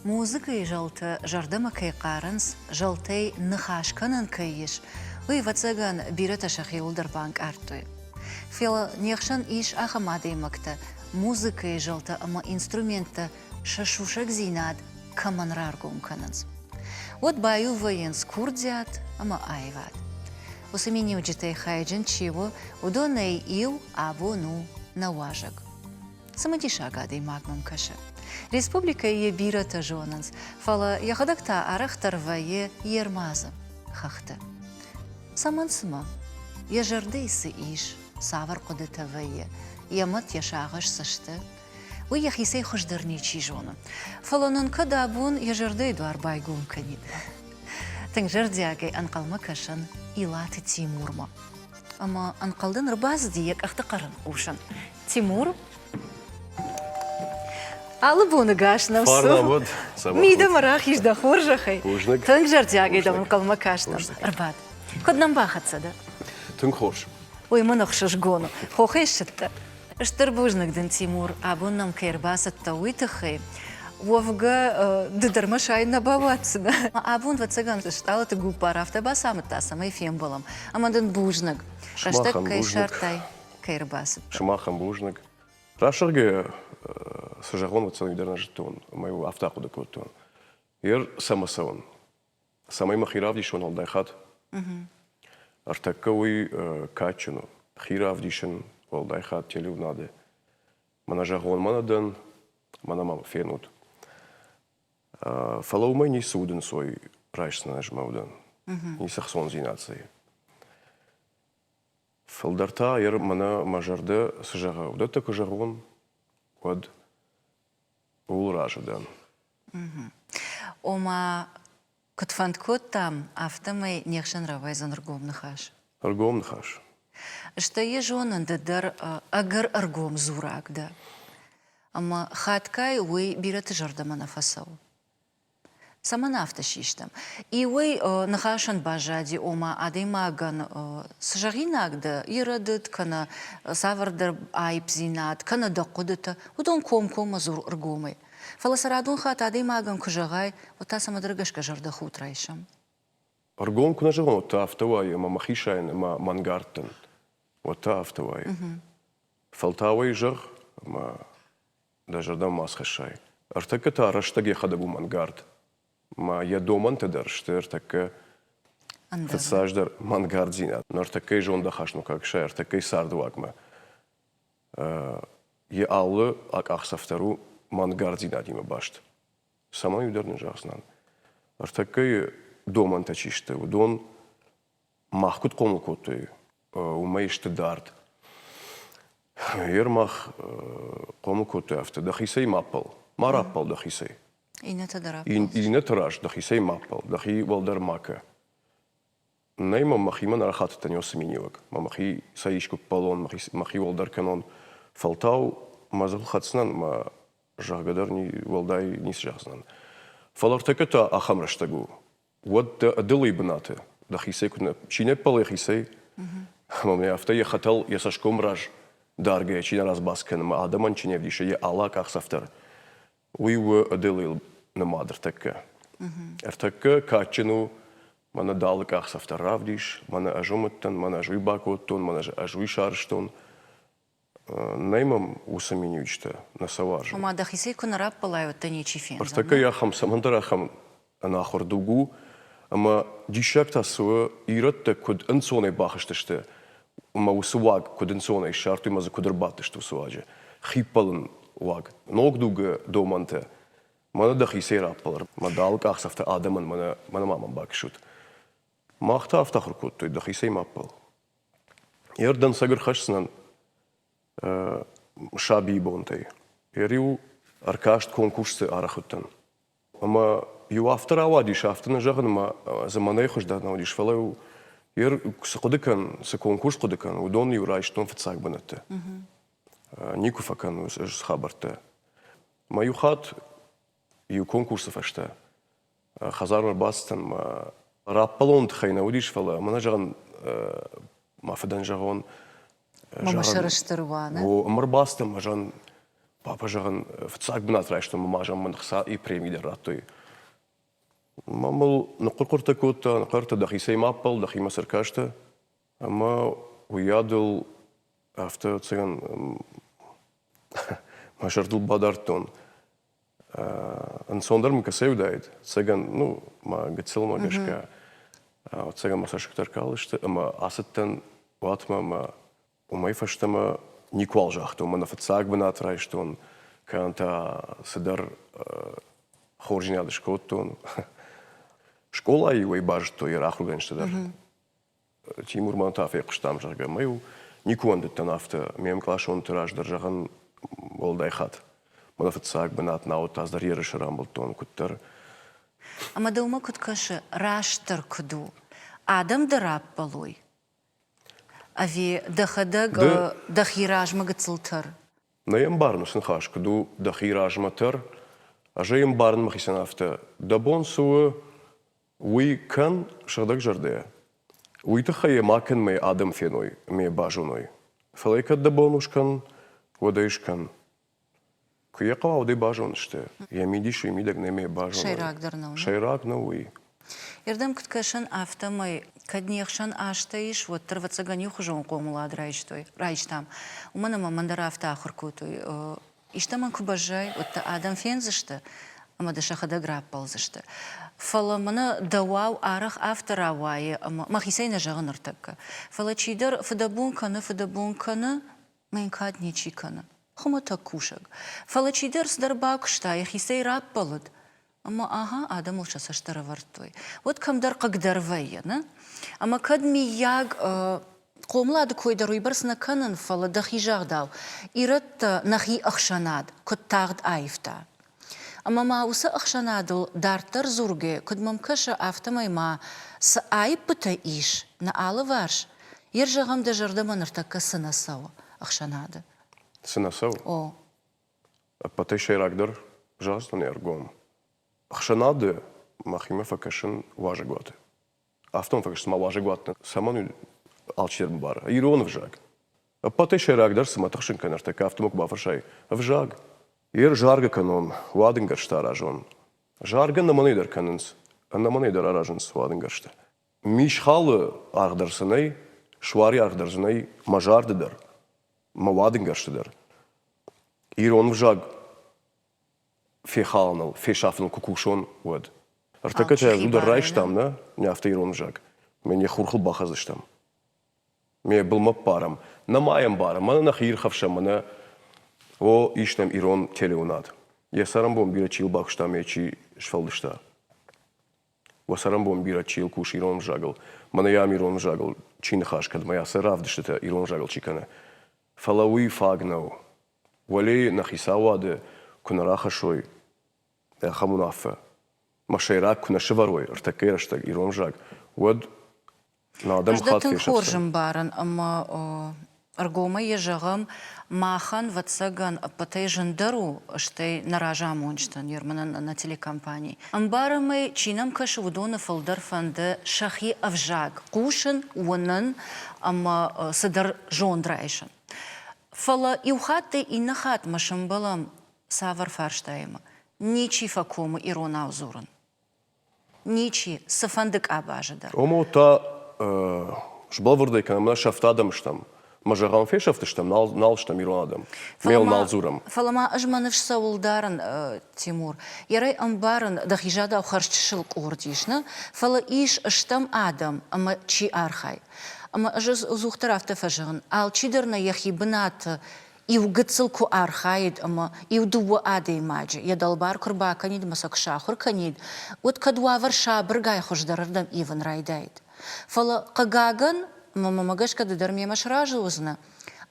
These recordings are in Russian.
Музыкой жалты жардыма кай қарынс, жалтай нахашканын кайыш. Уй вацаган бирата шахи улдарбанк артой. Фела нехшан иш ахамадей макта. Музыкой жалты ама инструмента шашушак зинад каманраргум кананс. Вот баю воен скурдзят, ама айват. Усамини уджитай хайджин чиво, удонай ил або ну наважак. Самадишагадей магмам каша. Республика е бирата жонанс, фала яхадакта арахтарвае ермаза хахта. Самансыма, ежардейсы иш, савар кудетавае, ямат яшагаш сашты. Уй яхисей хождарничи жона. Фаланын кадабун ежардей дуар байгун канид. Тыңжардягай анқалма кашан илаты Тимурма. Ама анқалдын рбаз дiyek ахтақарын ушан. Тимур? Алыбуны гашнам су. Парнавод. Мидам арах ижда хоржахай. Ужнак. Тыңжардягай да анқалма кашнам. Рбад. Коднам бахатса да? Тың хош. Ой, мынық шашгону. Хохай шытты. Штыр бужнагдын Тимур, абуннам кайрбасатта уйтахай. Вовга дыдарма шайна баватсына. Абун вацаган шталаты гупарафта басамыта самай фембалам. Амадын бужнаг. Раштак кай шартай кайрбасатта. Шмахам бужнак. Рашырге сажагон вацан видарна житон. Маю автаку докотон. Ер самасаон. Самай махиравдишон алдайхат. Артакка уй качуну. Хиравдишон алдайхат телевнаде. Мана жагон манадан. Мана мама фенут. Фалаумай не суден свой прайшна нажмаудан. Не сахсон зинации. Фалдарта ер мана мажарды сажага. Удат так жагон код улражадан. Ома кутфанткот там автомай нехшан равайзан ргом нахаш. Аргом нахаш. Что ежонан дар агар аргом зурак да. Ама хаткай уй бираты жардама нафасау. Сама нафта шиштам. И уй нахашан бажади ома адаймаган сажагинагда ирадыт кана савардар айпзинат кана дакудыта удон ком азур аргомай. Фаласарадун хат адаймаган кужагай ота самадрагашка жарда хутрайшам. Аргом куна жагон ота автовай ма махишайн ма мангартен. Ота автовай. Фалтавай жар ма даже дам масхашай. Артаката араштаги хадабу мангард. Ма я доман тедар штер такка фасаждар мангард зинат. Но артакай жон дахашну как шай, артакай сардвагма. Я аллы ак ахсафтару мангард зинат има башт. Сама юдарны жахснан. Артакай доман тачиште. Удон махкут комукоты. Умайште дард. Ермах комукоты авто. Дахисей маппал. Мараппал дахисей. Инета дарап. Инет раш дахисей маппал. Дахи валдар мака. Найма махима нарахат танёс минивак. Махи саишку палон, махи валдар канон. Фалтау мазал хатснан ма жахгадар ни валдай нис жахснан. Фалартаката ахамраштагу. Вот адылы бнаты. Дахисей куна чине пал хисей. Маме авто я хотел я сашком раж. Дарге чина разбаскен ма адаман чине вдише я алак ахсафтар. Уйу адылы на мадр такка. Артакка качину мана далык ахсафтар равдиш, мана ажуматтан, мана ажуй бакоттон, мана ажуй шарштон. Наймам усаминючта на саваржу. Ома дахисей куна раппалай ота нечи фен. Артакка я хам самандарахам анахор дугу, ама дишакта суа иратта куд анцоне бахашташте. Ма усуаг куд анцоне шарту ма за кудрбатышты усуаджа. Хиппалын ваг. Ногдуга доманте. Мана дахисей раппалар. Ма далк ахсафта адаман мана мамам бакшут. Махта автахр куттой дахисей маппал. Ердан сагыр хашснан шаби бонтай. Ериу аркашт конкурсы арахуттан. Ама ю автора авадиш автана жаган ма заманай хождан авадиш фалау ер сыкудыкан сы конкурс кудыкан удон юрайштон фцак банатты. Нику факан с хабарта. Маю хат ю конкурсы фашта. Хазар бастан раппалон тхайна удиш фала мана жаган мафадан жагон Мама шарыштырваны. О, марбастым, ажан Папа жаған фцак бінат райшты мамажам мынықса и премидер раттой. Мамыл нұқырқырта көтті, нұқырта дахи сеймаппал, дахи масыркашты. Ама уядыл авто цыган машардыл бадартон. Ансондар мы касевдайд. Цыган, ну, ма гацил магашка. Цыган масашыктар калышты, ама асыттан ватма ма умайфаштама никвал жахту, ма нафацак бінат райштон, канта сыдар хоржинады шкоттон. Школа и уй бажто и рахруганшты дар. Тимур Мантафе қыштам жарға. Майу никуан дыттан авто. Мем клашон тираж дар жағын болдай хат. Манафатсак бінат наут аздар ері шырам болтон күттір. Ама да ума күткашы раштыр күду. Адам дырап балуй. Ави дахадаг дахиражма гыцылтыр. Наем барну сынхаш күду дахиражма тыр. Ажаем барн махисен авто. Дабон суы уй кан шырдаг жарды. Уйтахае макен мей адам феной, мей бажуной. Фалайкат дабон ушкан, водайшкан. Куякава воды бажун ште. Я мидишу и мидаг не мей бажуной. Шайрак дарнау. Шайрак на уй. Ердам күткашын автомай каднехшан аштаиш, вот тырвацаганю хужон комулад райштам. Уманама мандара авто ахыркутуй. Иштаман кубажай, вот адам фензышты, ама да шахада граппал зышты. Фала мана дауау арах автора вайы, махисейна жағын ыртакка. Фала чидар фадабун каны, мен кадничи каны. Хумата кушаг. Фала чидар сдарба кыштай, хисей раппалыд. Ама ага, адам улшасаштара вартой. Вот камдар қагдар вайяна. Ама кадми яг қомлады койдар уйбарсына канын фала дахи жағдау. Ират нахи ахшанад, көттағд айфта. Ама маусы ахшанадыл дартар зурге, күдмам каша автомайма с айпыта иш на алы варш. Ер жағамда жардаман ыртакка сынасау ахшанады. Сынасау? О. Патай шайракдар жаздан ергом. Ахшанады махима факашын важыгваты. Автом факаш сама важыгватны. Саману алчерм бар. Ирон вжаг. Патай шайракдар сама тахшын канартака автомок бафаршай. Вжаг. Ер жарга канон, вадынгаршта аражон. Жарга наманайдар канынс, наманайдар аражынс вадынгаршта. Мишхалы аргдарсынай, швари аргдарсынай мажардыдар, ма вадынгарштыдар. Ер он вжаг фехалнал, фешафнал кукушон вад. Артакача удар райштам, да? Не авто ер он вжаг. Мен я хурхл бахазыштам. Ме был парам. Намаем барам, мана нахир хавшам, мана о иштем ирон телеунат. Я сарам бом бира чил бахшта мечи шфалдышта. О сарам бом бира чил куш ирон жагл. Манаям ирон жагл. Чин хашкад моя саравдышта ирон жагл чикана. Фалауи фагнау. Вали нахисаваде кунараха шой. Хамунафа. Машайрак кунашеварой. Артакерашта ирон жаг. Вот на адам хат фешафса. Хоржым баран, ама аргома ежағым махан ватсаган патай жындару штай наража мончтан ерманан на телекомпании. Амбарамай чинам кашы вудона фалдар фанды шахи авжаг. Кушын уанын ама садар жондрайшын. Фала иухатты и нахат машамбалам савар фарштайма. Ничи факому ирона аузурын. Ничи сафандык абажадар. Омо та жбалвырдай канамна шафтадамыштам. Мажаган фешафтыштам, налштам иронадам. Мел налзурам. Фалама ажманыш саулдаран, Тимур. Ярай амбаран дахижада ухарчшылк урдишна. Фала иш штам адам, ама чи архай. Ама ажыз узухтарафта фажаган. Ал чидерна яхибнат иугыцылку архаид, ама иудуа адей маджи. Я далбар курба канид, масак шахур канид. Вот кадуавар шабргай хождарардам иван райдайд. Фала кагаган мама магашка дыдарме машражы узна.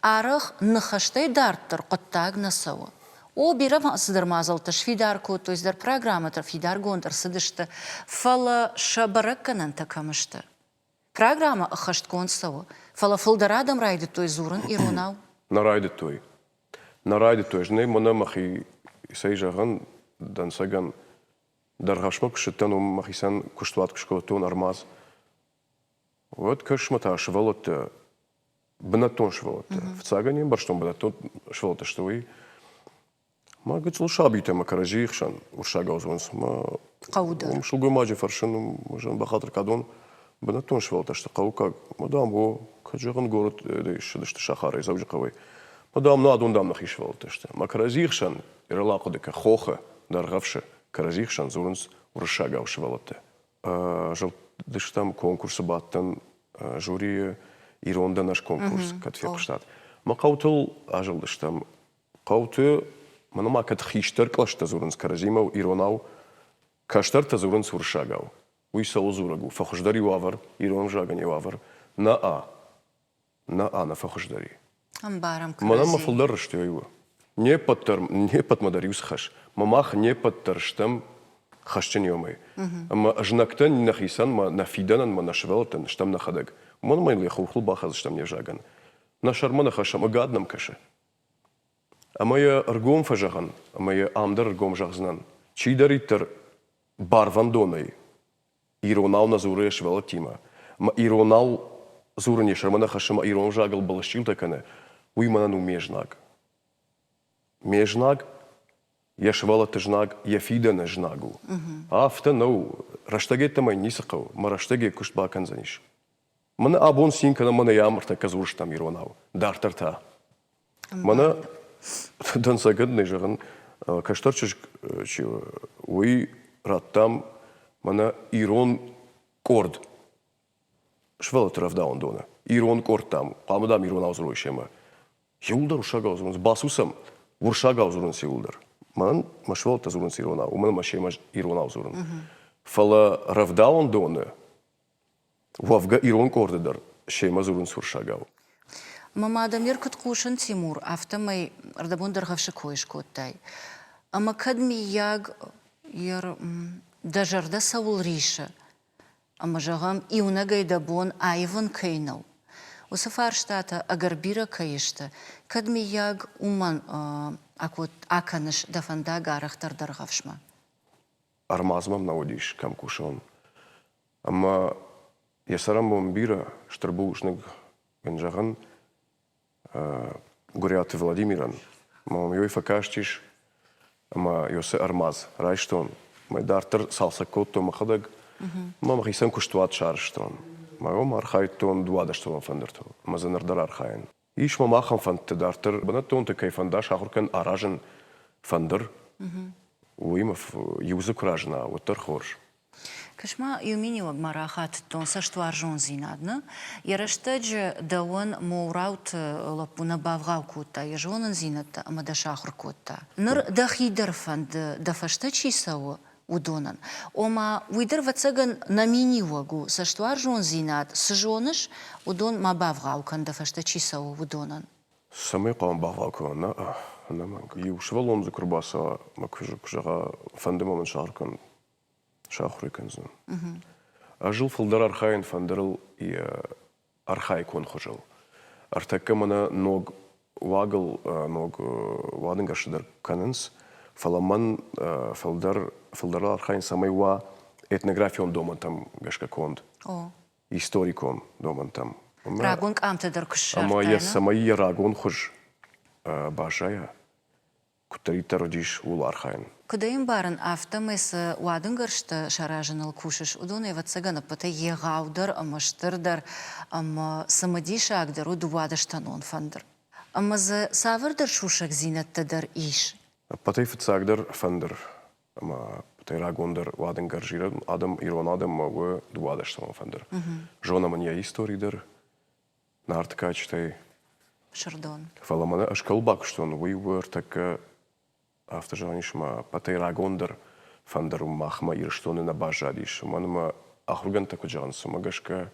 Арах нахаштай дартыр qottag насау. О бирам сыдырмазалтыш фидарку, то есть дар программатыр фидар гонтыр сыдышты. Фала шабаракканан такамышты. Программа ахашт консау. Фала фылдарадам райды той зурын иронау. Нарайды той. Нарайды той. Жней мана махи сай жаган дансаган даргашмак шыттан махисан куштват кушкотон армаз. Вот кашмата швалот бнатон швалот. В цагане барштон бнатон швалот что вы ما قلت له شابيته ما كراجيخشان ورشاقة وزونس ما قودر ومش لقوا ماجي فرشن ومجان بخاطر كادون بنتون شوال تشتقوا كا مدام هو كجغن قولت ديش دشت شخاري زوجي قوي مدام نادون دام نخي شوال تشت ما كراجيخشان إرلاقو دك خوخة در غفشة كراجيخشان زونس ورشاقة وشوالته جل دشتم كونكورس باتن جوري إيروندا ناش كونكورس كتفي قشتات ما قوتل أجل دشتم قوتو منو ما كت خيشتر كلاشتا زورنس كرازيما وإيروناو كاشتر تزورنس ورشاقاو ويساو زورقو فخشداري وافر إيرون جاقني وافر نا أنا فخشداري ام بارم منا ما كرازي فلدرشتي أيوة не пат мадариус хаш мамах не паттарштам хашчен йомай ама ажнактан нахисан ма нафиданан ма нашвелтан штам нахадаг мон май леху хлбахаз штам не жаган на шармана хашам гаднам каше ама я аргом фажаган ама я амдар аргом жагзнан чидаритер барвандонай иронал назуре швелтима ма иронал зурни шармана хашама ирон жагал балашил такане уйманан умежнак Межнаг, я швала тежнаг, я фидана жнагу. Афта ну, раштагета май нисакау, ма раштаге кушт бакан заниш. Мана абон синка на мана ямарта казурш там иронау, дартарта. Мана дан сагадный жаган, каштарчиш чи уи раттам мана ирон корд. Швала травдаун дона. Ирон корд там, памадам ирон аузруишема. Юлдар ушага аузрунс, басусам. ورشاقة وزورن سيولدر من مشوال تزورن سيرونا ومن مشي مش إيرونا وزورن فلا رفداون دونه وافجا إيرون كوردر شيء ما زورن سورشاقة ماما دمير كتقوشن تيمور أفتمي ردبون درغفش كويش كوتاي أما كدمي ياغ ير دجرده سول ريشة أما جغم إيونا جايدبون أيفن كينو وسفار شتاتا أجر بيرا كيشتا كدمي ياغ أمان أكوت أكنش دفندا غارختر درغفشما أرمازمام نوديش كم كوشون أما يسرم بمبيرا شتربوشنك جنجغن غوريات فلاديميران ما يوي فكاشتيش أما يوسي أرماز رايشتون ما دارتر سالسا كوتو مخدق ما مخيسن كشتوات شارشتون ما يوم أرخايتون دوادشتون فندرتو ما زنردر أرخاين إيش ما ماخن فند دارتر بنتون تكيف فنداش آخر كان أراجن فندر ويما يوزك راجنا وترخورش كشما يوميني وغمراخات تون سشتوار جون زينادنا يرشتج دوان موراوت لبونا بافغاو كوتا يجونن زينتا أما دشاخر كوتا نر دخي درفند دفشتشي سوا ودونن ома уйдер вацаган намини вагу саштуар жон зинат сжоныш удон ма бавгаукан да фашта чисау удонан самый قام бавгаукан на манг юшвалом за курбаса макжу кжага фандема мен шаркан шахриканзун ажил филдар архаин фандарл и архаикон хожал артакка мана ног вагл ног вадынгашдер каненс فلمن فلدر архаин самый ва этнографион доман там гашка конд историкон доман там рагон амтедер кшар ама я самый рагон хож бажая кутрит родиш ул архаин кудаим баран автомес вадынгаршта шаражанал кушаш удоне вацагана пата егаудер амаштырдар ама самадишагдер удвадаштанон фандер ама за савырдер шушак зинаттадер иш Патай фицагдер фендер, ама патай рагондер ваден гаржирад, адам ирон адам магу дуадештам фендер. Жона мания историдер, нартка чтай. Шардон. Фаламана ашкал бакштон, we were так автожанишма патай рагондер фендер махма ирштоны на бажадиш. Манма ахруган так уджансу магашка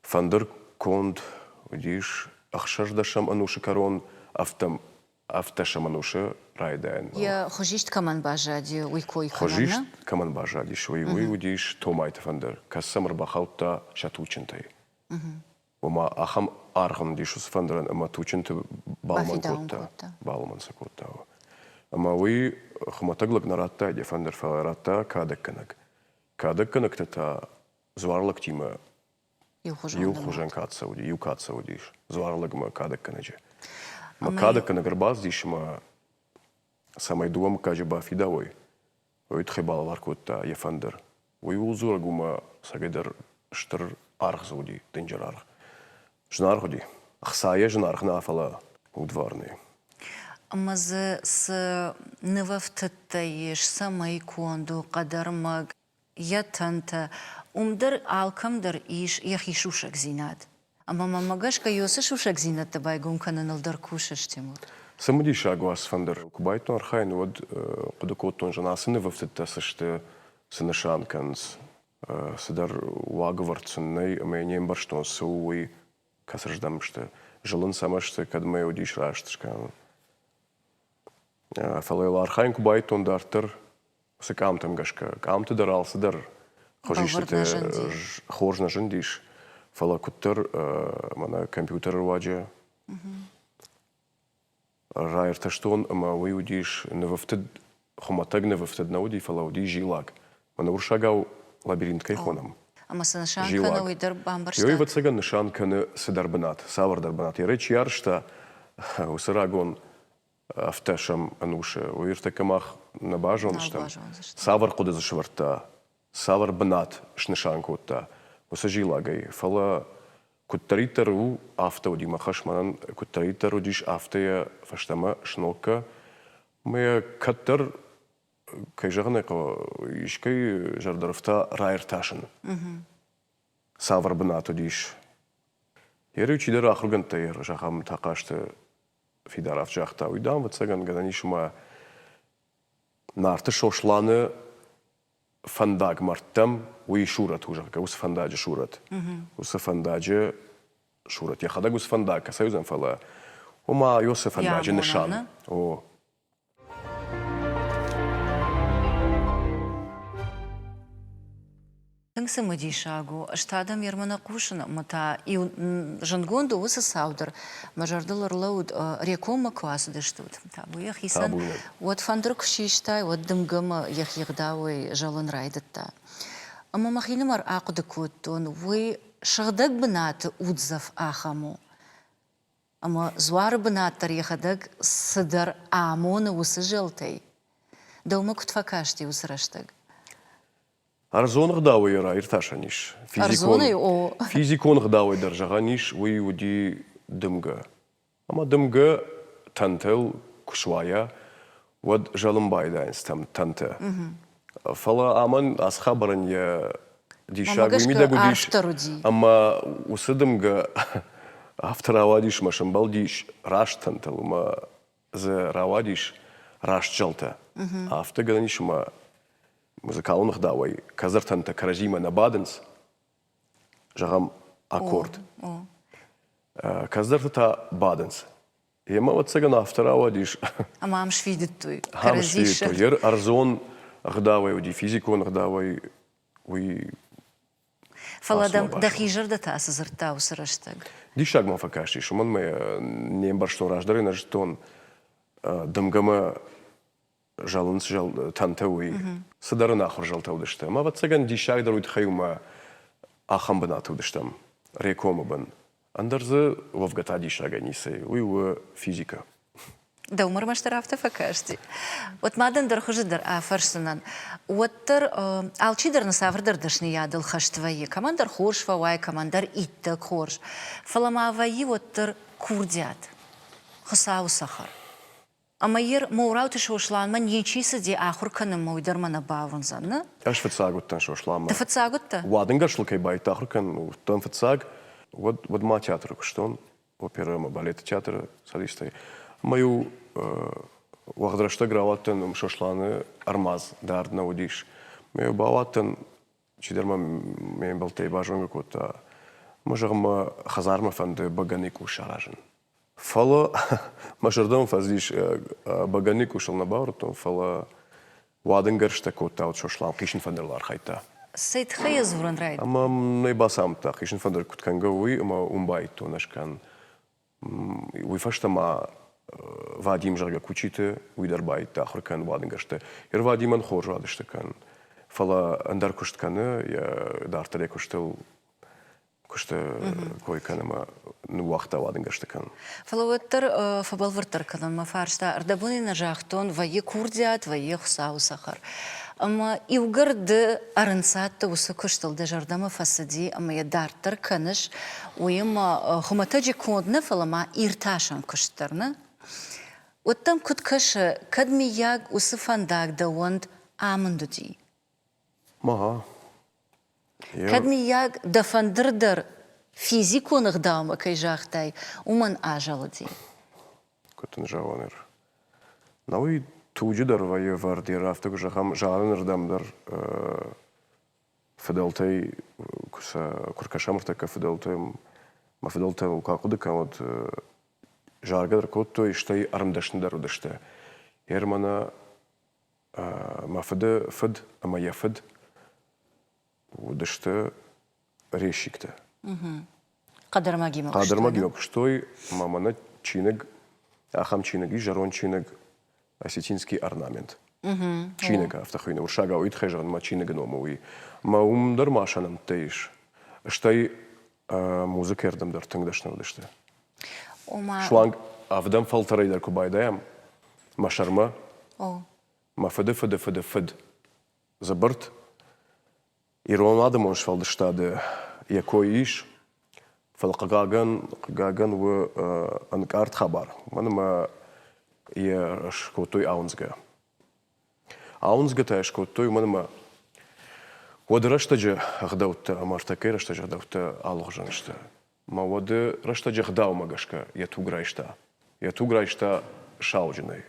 фендер конд удиш ахшардашам анушикарон автом автошамануша райден. Я хожишт каман бажади уйкой камана. Хожишт каман бажади швей удиш томайт фандер кассамр бахаута шатучентай. Ома ахам архам дишус фандеран ама тученте балман котта. Балман сакотта. Ама уи хматаглак наратта де фандер фаратта кадекканак. Кадекканак тата зварлак тима. Юхожан катсауди, юкатсаудиш. Зварлак ма кадекканаджи. Макада канагарбаз дишма Самай дуам кажеба фидавой. Ой тхебалалар котта ефандер. Ой улзура гума сагайдар штыр арх зуди, денджер арх. Жнар ходи. Ахсая жнар хнафала удварные. Амазы с нывафтыттайыш, самай конду, qadarmag, ятанта, умдар алкамдар иш яхишушак зинат. Ама мамагашка йосы шушак зинат табай гумканын алдар кушаш Тимур. Самуди шагуас фандер. Кубайтон архайн вот кудокотон жана сыны вафтытта сышты сынышанканс. Сыдар уаговарцыннай амайнем барштон сууи касраждамшты. Жылын самашты кадмай удиш раштышкан. Фалайла архайн кубайтон дартыр сы камтам гашка. Камты даралсы дар. Хожишты хоржна жындиш. Фала куттыр мана компьютер ваджа. Райрта штон ама уи удиш невафтыд хоматаг невафтыд науди фала уди жилак. Мана уршагау лабиринт кайхонам. Ама сынышанканы уйдар бамбарштат. Йой ватсаган нышанканы сыдарбанат, савардарбанат. Ярыч яршта усырагон авташам ануше. Уиртакамах набажонштам. Савар куды зашварта. Савар банат шнышанкотта. Уса жилагай. Фала куттаритару авто удима хашманан куттаритару диш автая фаштама шнолка. Мы каттар кайжагнеко ишкай жардарафта райрташын. Савар банату диш. Ярыч идар ахруганта яр жахам тақашты фидараф жахта. Уйдам ватсаган гаданишума нарты шошланы фандаг мартам уи шурат ужака. Ус фандаджа шурат. Ус фандаджа шурат. Я хадаг ус фандаг. Союзан фала. Ома йосе фандаджа нишан. О. Тыңсы мыди шагу, штадам ермана кушына, мата и жангонду усы саудар, мажардылар лауд рекома квасы дыштуд. Табу ях исан, вот фандрук шиштай, вот дымгыма ях ягдауй жалын райдытта. Ама махинымар ақуды көттун, вы шағдаг бынаты удзав ахаму. Ама зуары бынаттар яхадаг сыдар амоны усы жылтай. Даума кутфакашти усыраштаг. Арзон гдауи райрташаниш. Физикон гдауи даржаганиш уи уди дымга. Ама дымга тантел кушвая вад жалымбайдайнс там танте. Фала аман асхабаран я дишагу мидагу диш. Ама усы дымга автора авадиш машамбал диш раш тантел. Ама за равадиш раш жалта. Авто гаданиш ама музыкалных давай казартанта каразима на баденс жагам аккорд казарта баденс яма вот сега на автора вадиш ама амш видит той каразиш ер арзон гдавай уди физикон гдавай уи фаладам дахижар да тас зарта усраштаг дишаг ма факаши шуман ме не барштон раждары на жтон дымгама жалын жал тантауи сыдарын ахыр жалтаудыштым. Ма ватсаган дишагдыр уйдхаюма ахам бынатудыштым. Рекома бын. Андарзы вовгата дишаганисы. Уйуа физика. Да умар маштарафта факашти. Вот мадан дар хужидар афарсынан. Уаттар алчидар на саврдар дашни ядыл хаштваи. Командар хорш вавай, командар иттак хорш. Фаламаваи уаттар курдят. Хасау сахар. Ама ер маурауты шошланман ечисы де ахур каным мойдармана бавынзаны. Аш фацагуттан шошланма. Да фацагутта? Вадынгар шлыкай байт ахур кан тон фацаг. Вот ма театр куштон. Опера, ма балет театр солистой. Мою вахдрашта граваттан шошланы армаз дардна удиш. Мою баваттан чидерма мен балтай бажонга кота. Можагма хазарма фанды баганику шаражын. Фала машардам фаздиш баганик ушел на бауртон фала ваденгершта кота от шошлам кишен фандерлар хайта. Сейт хаяз вран райд. Ама не басамта кишен фандер кутканга уи ама умбайто нашкан уи фаштама вадим жарга кучите уи дарбайта ахркан ваденгершта. Ер вадиман хор радыштакан. Фала андар куштканы я дартале куштел كشت كوي كان ما نوقت وادن قشتكن فلوتر فبال ورتر كذا ما فارشتا أردبوني نجاحتون ويا كورديات ويا خساو سخر أما يوجرد أرنسات وسكشتل دجردما فسدي أما يدارتر كنش ويما خما تجي كود نفلا ما إرتاشن كشترنا وتم كد كش كدمي ياج وسفان داك دوند آمندو دي ما كدمي ياج دفندردر فيزيكو نخدام كي جاختاي ومن آجل دي كنت نجاونر نوي توجدر ويا فردي رافتك جخم جارن ردم در فدلتي كركشمرتك فدلتي ما فدلتي وكاقود كانت جارجر كوتو يشتي أرمدشن در ودشته يرمنا ما فد أما يفد ودشته ريشيكته قدر ما جيمك قادر ما جيمك شتوي ما منا تشينج أخم تشينجي جرون تشينج осетинский орнамент. Чинега автохуйна. Уршага уит хежан ма чинега номови. Ма умдар машанам тейш. Штай музыка ердам дар тыңдашна удышты. Шланг авдам фалтарай дар кубайдаям. Ма шарма. Ма фыды. Забырт. Ирон адам он швалдыштады. Якой иш. Фалқагаган в анкарт хабар. Манама я шкотой аунзга. Аунзга та шкотой манма. Воды раштаджа гдаутта амартакай раштаджа гдаутта алгжаншта. Ма воды раштаджа гдау магашка я туграйшта. Я туграйшта шауджиной.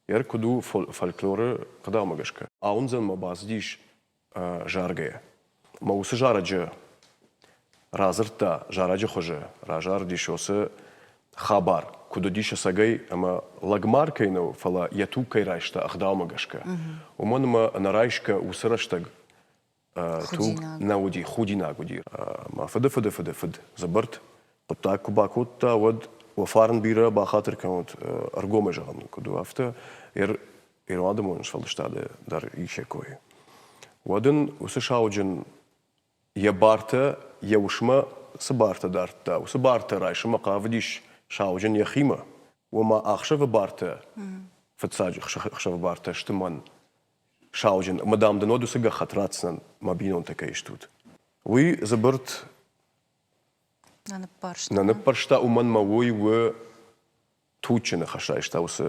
Яр куду фольклоры гдау магашка. Аунзан ма баздиш жаргая. Ма усы жараджа разырта жараджа хоже. Ражар дишосы хабар. Куда диша сагай, ама лагмар кейнау фала яту кайрайшта ахдаума гашка. Уманма нарайшка усыраштаг туг науди худина гуди. Ма фыды забарт. Кутта кубакутта вад وفارن بيرا بخاطر كانت أرجومة جهان كدو أفته إيرادمون شفلشتاد در إيشكوي. ودن وسشاوجن يبارته يوشما سبارته دارتا وسبارته رايشما قافديش شاوجن يخيمة وما أخشف بارته فتساج أخشف بارته اشتمان شاوجن مدام دنودو سجى خطراتنا ما بينون تكيشتود وي زبرت ننبرشتا ومن موي و توتشنا خشايشتا وس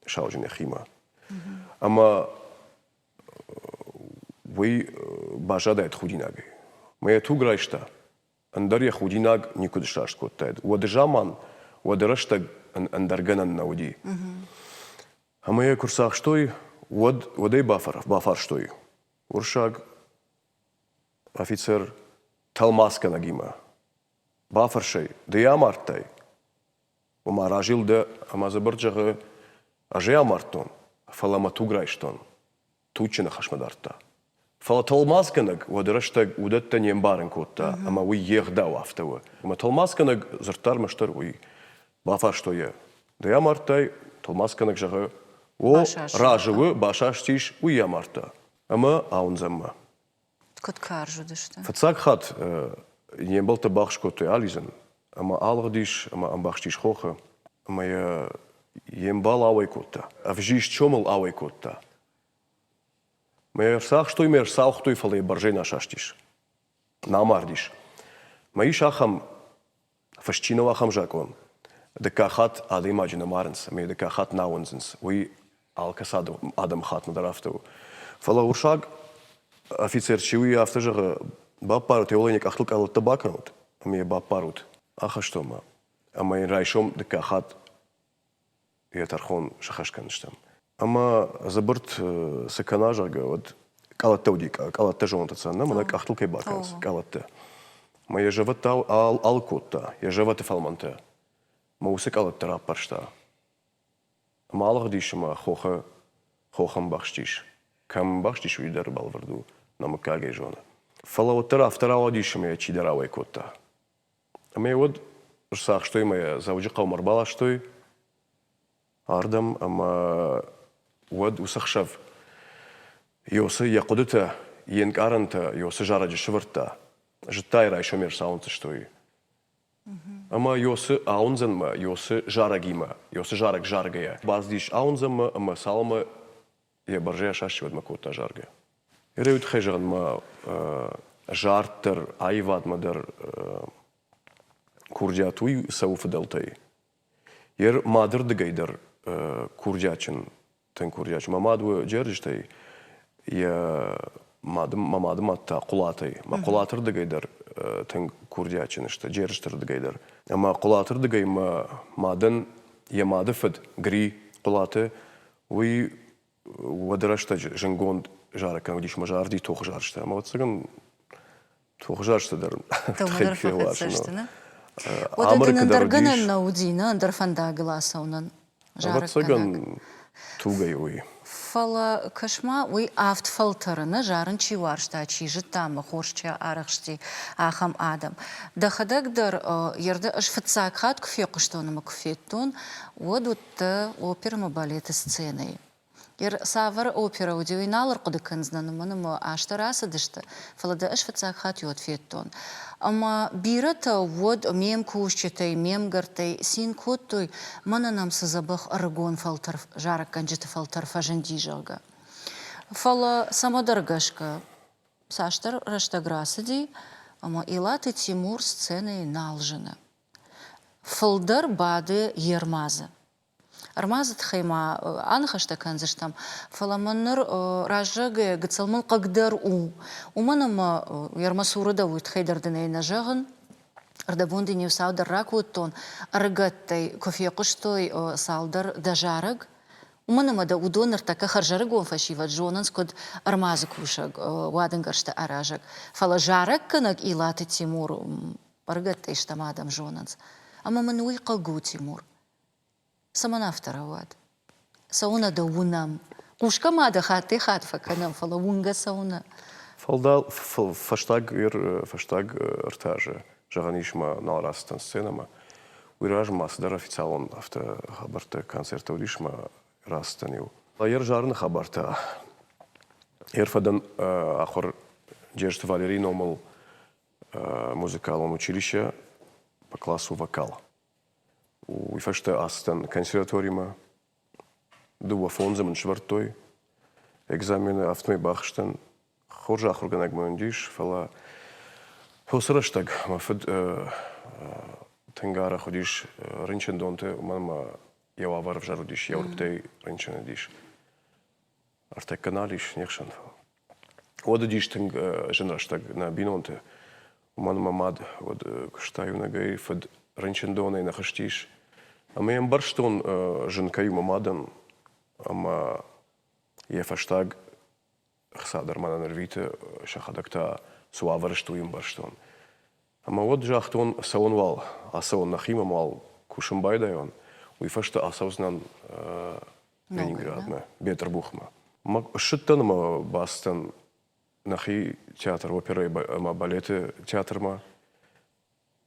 شاوجن يخيمة أما وي باجادا يتخوديناغي ما يتوغرايشتا اندر يخوديناغ نيكودشاش كوتاد ودجامان ودرشتا اندرغنا نودي اما يا كورساخ شتوي ودي بافر شتوي ورشاغ офицер талмаска нагима бафар шей дия мартай وما راجل ده اما زبرجغ اجيا مارتون فلما توغرايشتون توچنا خشمدارتا فلا талмасканаг ودرشتا ودتا نيمبارن كوتا اما وي يغداو افتوا اما талмасканаг زرتار مشتر وي بافر شتوي دия мартай талмасканаг жагы о ражывы башаштиш وي я марта اما аунзамма Кот каржу дышта. Фацак хат не был то бахшкоты ализен, ама алгадиш, ама амбахштиш хоха, ама я ембал ауайкота, а вжиш чомал ауайкота. Ма сах что имер сах той фале баржена шаштиш. Намардиш. Ма иш ахам фашчинова ахам жакон. Дека хат ада имаджина марнс, ама дека хат науэнзенс. Уи алкасаду адам хат надарафту. Фала уршаг офицер чуи автожага бапарут еоленик ахлык алып табаканут ами бапарут аха что ма ама райшом дека хат ятархон шахашканыштам ама забырт саканажага вот калаттауди калатта жонтацана мана ахлыкай баканс калатта ма я живата алкотта я живата фалманта ма усакалатта рапаршта малгдишма хохам бахштиш кам бахштиш уйдар балварду намакаге жона фалаутара вторая дишма я чидаравай кота а мне вот сах что имя завуджи каумар бала что ардам ама вот усахшав йосы якудута енкаранта йосы жараджи швырта житайра еще мер саунцы что и. Ама йосы аунзенма, йосы жарагима, йосы жарак жаргая. Баздиш аунзенма, ама салма я баржая шашчивад макута жаргая. Иреют хежанма жартер айвад мадер курдиатуй сауфаделтай. Ер мадер дегайдер курдячен, тен курдячен. Мамаду джерджтай, я мамадым атта кулатай. Ма кулатыр дегайдер тен курдячен, что джерджтер дегайдер. Ама кулатыр дегай мадан я мадыфад гри кулаты, уй вадрашта женгонд жарка, где мы жарди тох жаршта. Ама вот саган тох жаршта дар. Томадыр фахатсаштына. Вот это нандарганан наудина, андарфанда гласаунан. Вот саган тугай уй. Фала кашма уй автфалтарына жарын чиваршта, чижы тамы, хоршча арахшти ахам адам. Дахадагдар ерді аш фацакхат кфе куштонымы кфеттон, вот опера балеты сценой. Ер савар опера удивиналар кудыканзнанымынымы аштарасы дышты, фалада аш фацакхат йод феттон. Ама бирата вот мем кушчатай, мем гартай, син коттой, мана нам сазабах аргон фалтар, жарак канджиты фалтар фаженди жага. Фала самодаргашка, саштар раштаграсади, ама илаты Тимур сцены налжына. Фалдар бады ермаза. Армазат хайма анхашта канзаштам фаламаннар ражага гацалмал кагдар уманама ярмасурада уйт хайдардынай нажаган ардабонды не саудар ракуттон аргаттай кофе куштой салдар дажараг уманама да удонар така харжарагон фашива джонанс код армазы кушаг вадангаршта аражаг фала жараг канак илаты Тимур аргаттай штамадам жонанс ама мануй кагу Тимур самана второват. Сауна да унам. Кушка мада хаты хат факанам фала унга сауна. Фалдал фаштаг артаже. Жаганишма налрастан сценама. Уиражма сдар официалон авто хабарта концерта удишма растанил. Ер жарны хабарта. Ерфадан ахор Джерст Валерий номал музыкалом училище по классу вокал. У фашта астан консерваториума дуа фонзам четвертой экзамены автомой бахштан хоржа ахурганаг мандиш фала хосраштаг мафд тенгара ходиш ринчен донте мама я авар в жарудиш я урптей ринчен диш артек каналиш нехшан одадиш тенг женраштаг на бинонте мама мад вот кштаю нагай фд ринчен доне нахштиш. Ама ям барштон женкаю мамадан, ама я фаштаг хсадар мана нервите шахадакта суаваршту им барштон. Ама вот жахтон саонвал, а саон нахима мал кушамбайдайон, уй фашта асаузнан Ленинградме, Бетербухма. Шиттанма бастан нахи театр оперы, ама балеты театрма.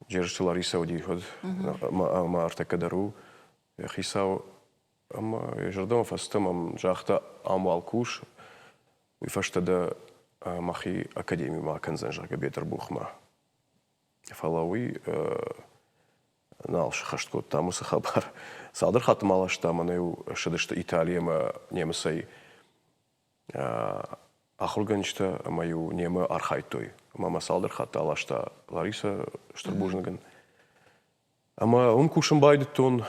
Джерджи Лариса удиход, ама артекадару, я хисау, ама жардам фастам ам жахта амвал куш, уй фашта да махи академию ма канзанжага Бетербухма. Фалауи налш хаштко тамуса хабар. Салдар хатам алашта манеу шадышта Италия ма немесай ахурганчта мою нема архайтой. Мама салдар хата алашта Лариса Штурбужнаган. Ама он кушам байдетон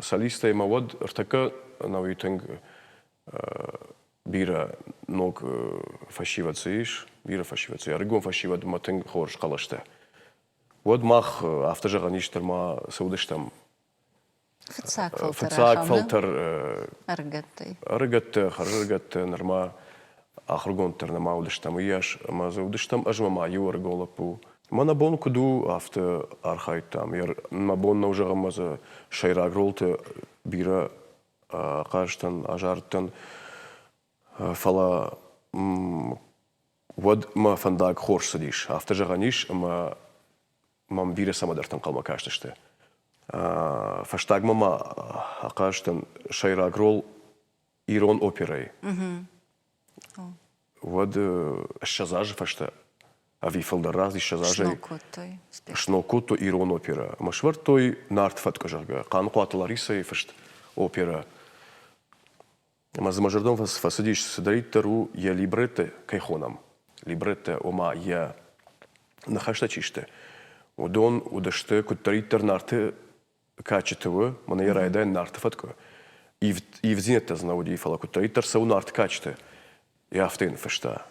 солиста има вот артака навитинг бира ног фашивациш, бира фашиваци. Аргон фашивад матинг хорш калашта. Вот мах автожагаништер ма саудыштам. Фицак фалтер аргаттай. Аргаттай, харжаргаттай, норма. Ахргонтер на маудыштам ияш, ма заудыштам ажмама юар голапу. Мана бон куду авто архайтам. Ер на бон на ужага маза шайра гролте бира кажтан ажартан фала вот ма фандаг хорш садиш. Авто жаганиш ма мам бира самадартан калма каштышты. Фаштаг мама кажтан шайра грол ирон операй. Вот шазаж фашта Ави фалдараз ишазажай. Шнокотой. Шнокото ирон опера. Машвар той нартфат кажага. Канқуат Лариса и фашт опера. Mas majordom fasadish сдаиттеру я либретте кайхонам. Либретте ома я нахашта чиште. Удон удаште куттариттер нарты качетево, мана я райда нартфатко. И в зинете знауди фала куттариттер сау нарт качте. Я автен фашта.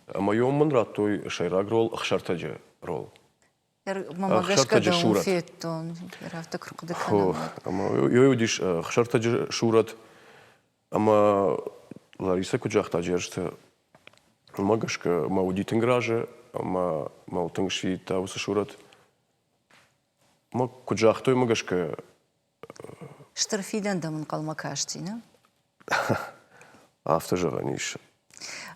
А моем манрат той шайраг рол ахшартаджа рол. Мамагашка да унфеттон. Рафта крукдакана. Йодиш ахшартаджа шурат. Ама Лариса куджахта джерште. Магашка маудитен граже, ама маутангши тауса шурат. Ма куджахтой магашка. Штарфидан да мун калмакаштина. Автожага ниш.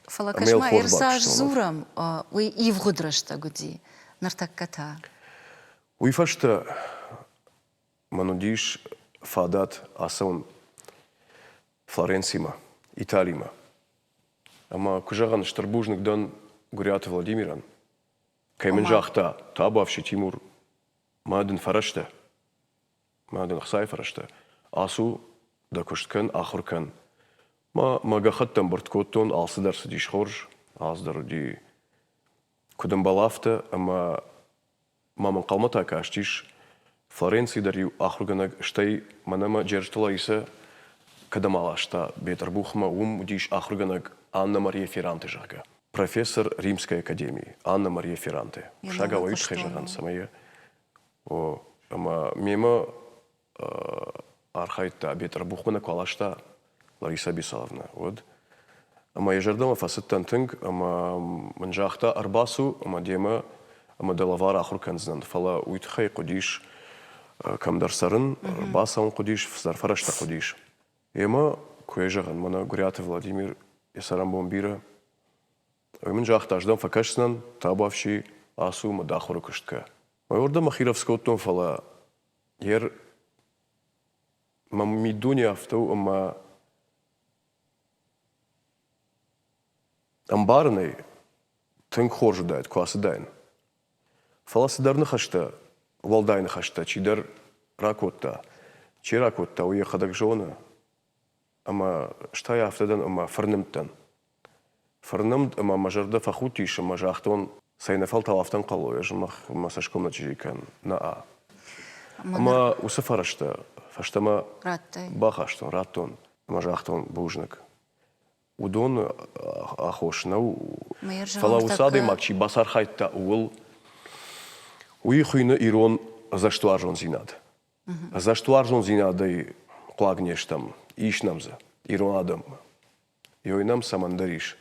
Фалакашма ирсаж зурам, уи ивгудрашта гуди. Нартакката. Уи фашта манудиш фадат асон Флоренцима, Италима. Ама кужаган штарбужник дан Гуриат Владимиран. Кайменжахта табавши Тимур маден фарашта. Маден хсай фарашта. Асу да кушткан ахуркан. Магахаттан барткоттон алсыдар садиш хорж. Аздар ди кудам балафта, ама маман калмата каштиш. Флоренции дарю ахурганаг штай манама джерштала иса Кадамалашта Бетербухма удиш ахурганаг Анна Мария Ферранте жага. Профессор Римской академии Анна Мария Ферранте. Шага оит хежаган самая. О, ама мема архайта Бетербухмана калашта Лариса Бисаловна. Вот. Ама ежардама фасеттан тынг, ама манжахта арбасу, ама дема, ама делавар ахурканзнан. Фала уит хай кудиш камдарсарын, арбасан кудиш, зарфарашта кудиш. Ема куежаган мана Гуриат Владимир Исарам бомбира. Мен жахтаждан факашснан табавши асу мадахуру кыштка. Майорда Махировскоттон фала ер мамидуни автау ама амбарный тынк хоржу дает, квасы дайн. Фала сидарны хашта, валдайны хашта, чидар ракотта, чи ракотта уехадак жона. Ама штай автодан ама фарнымтан. Фарнымт ама мажарда фахутиш, ама жахтон сайнафал талафтан қалой, жымах масашком начижикан на а. Ама усафарашта, фаштама бахаштон, раттон, ама жахтон бужнак. Удон ахошнау, фала усады макчи басархайтта уыл, уихуйна ирон заштуаржон зинад. Заштуаржон зинады клагнештам. Ишнамза, иронадам, йойнам самандариш.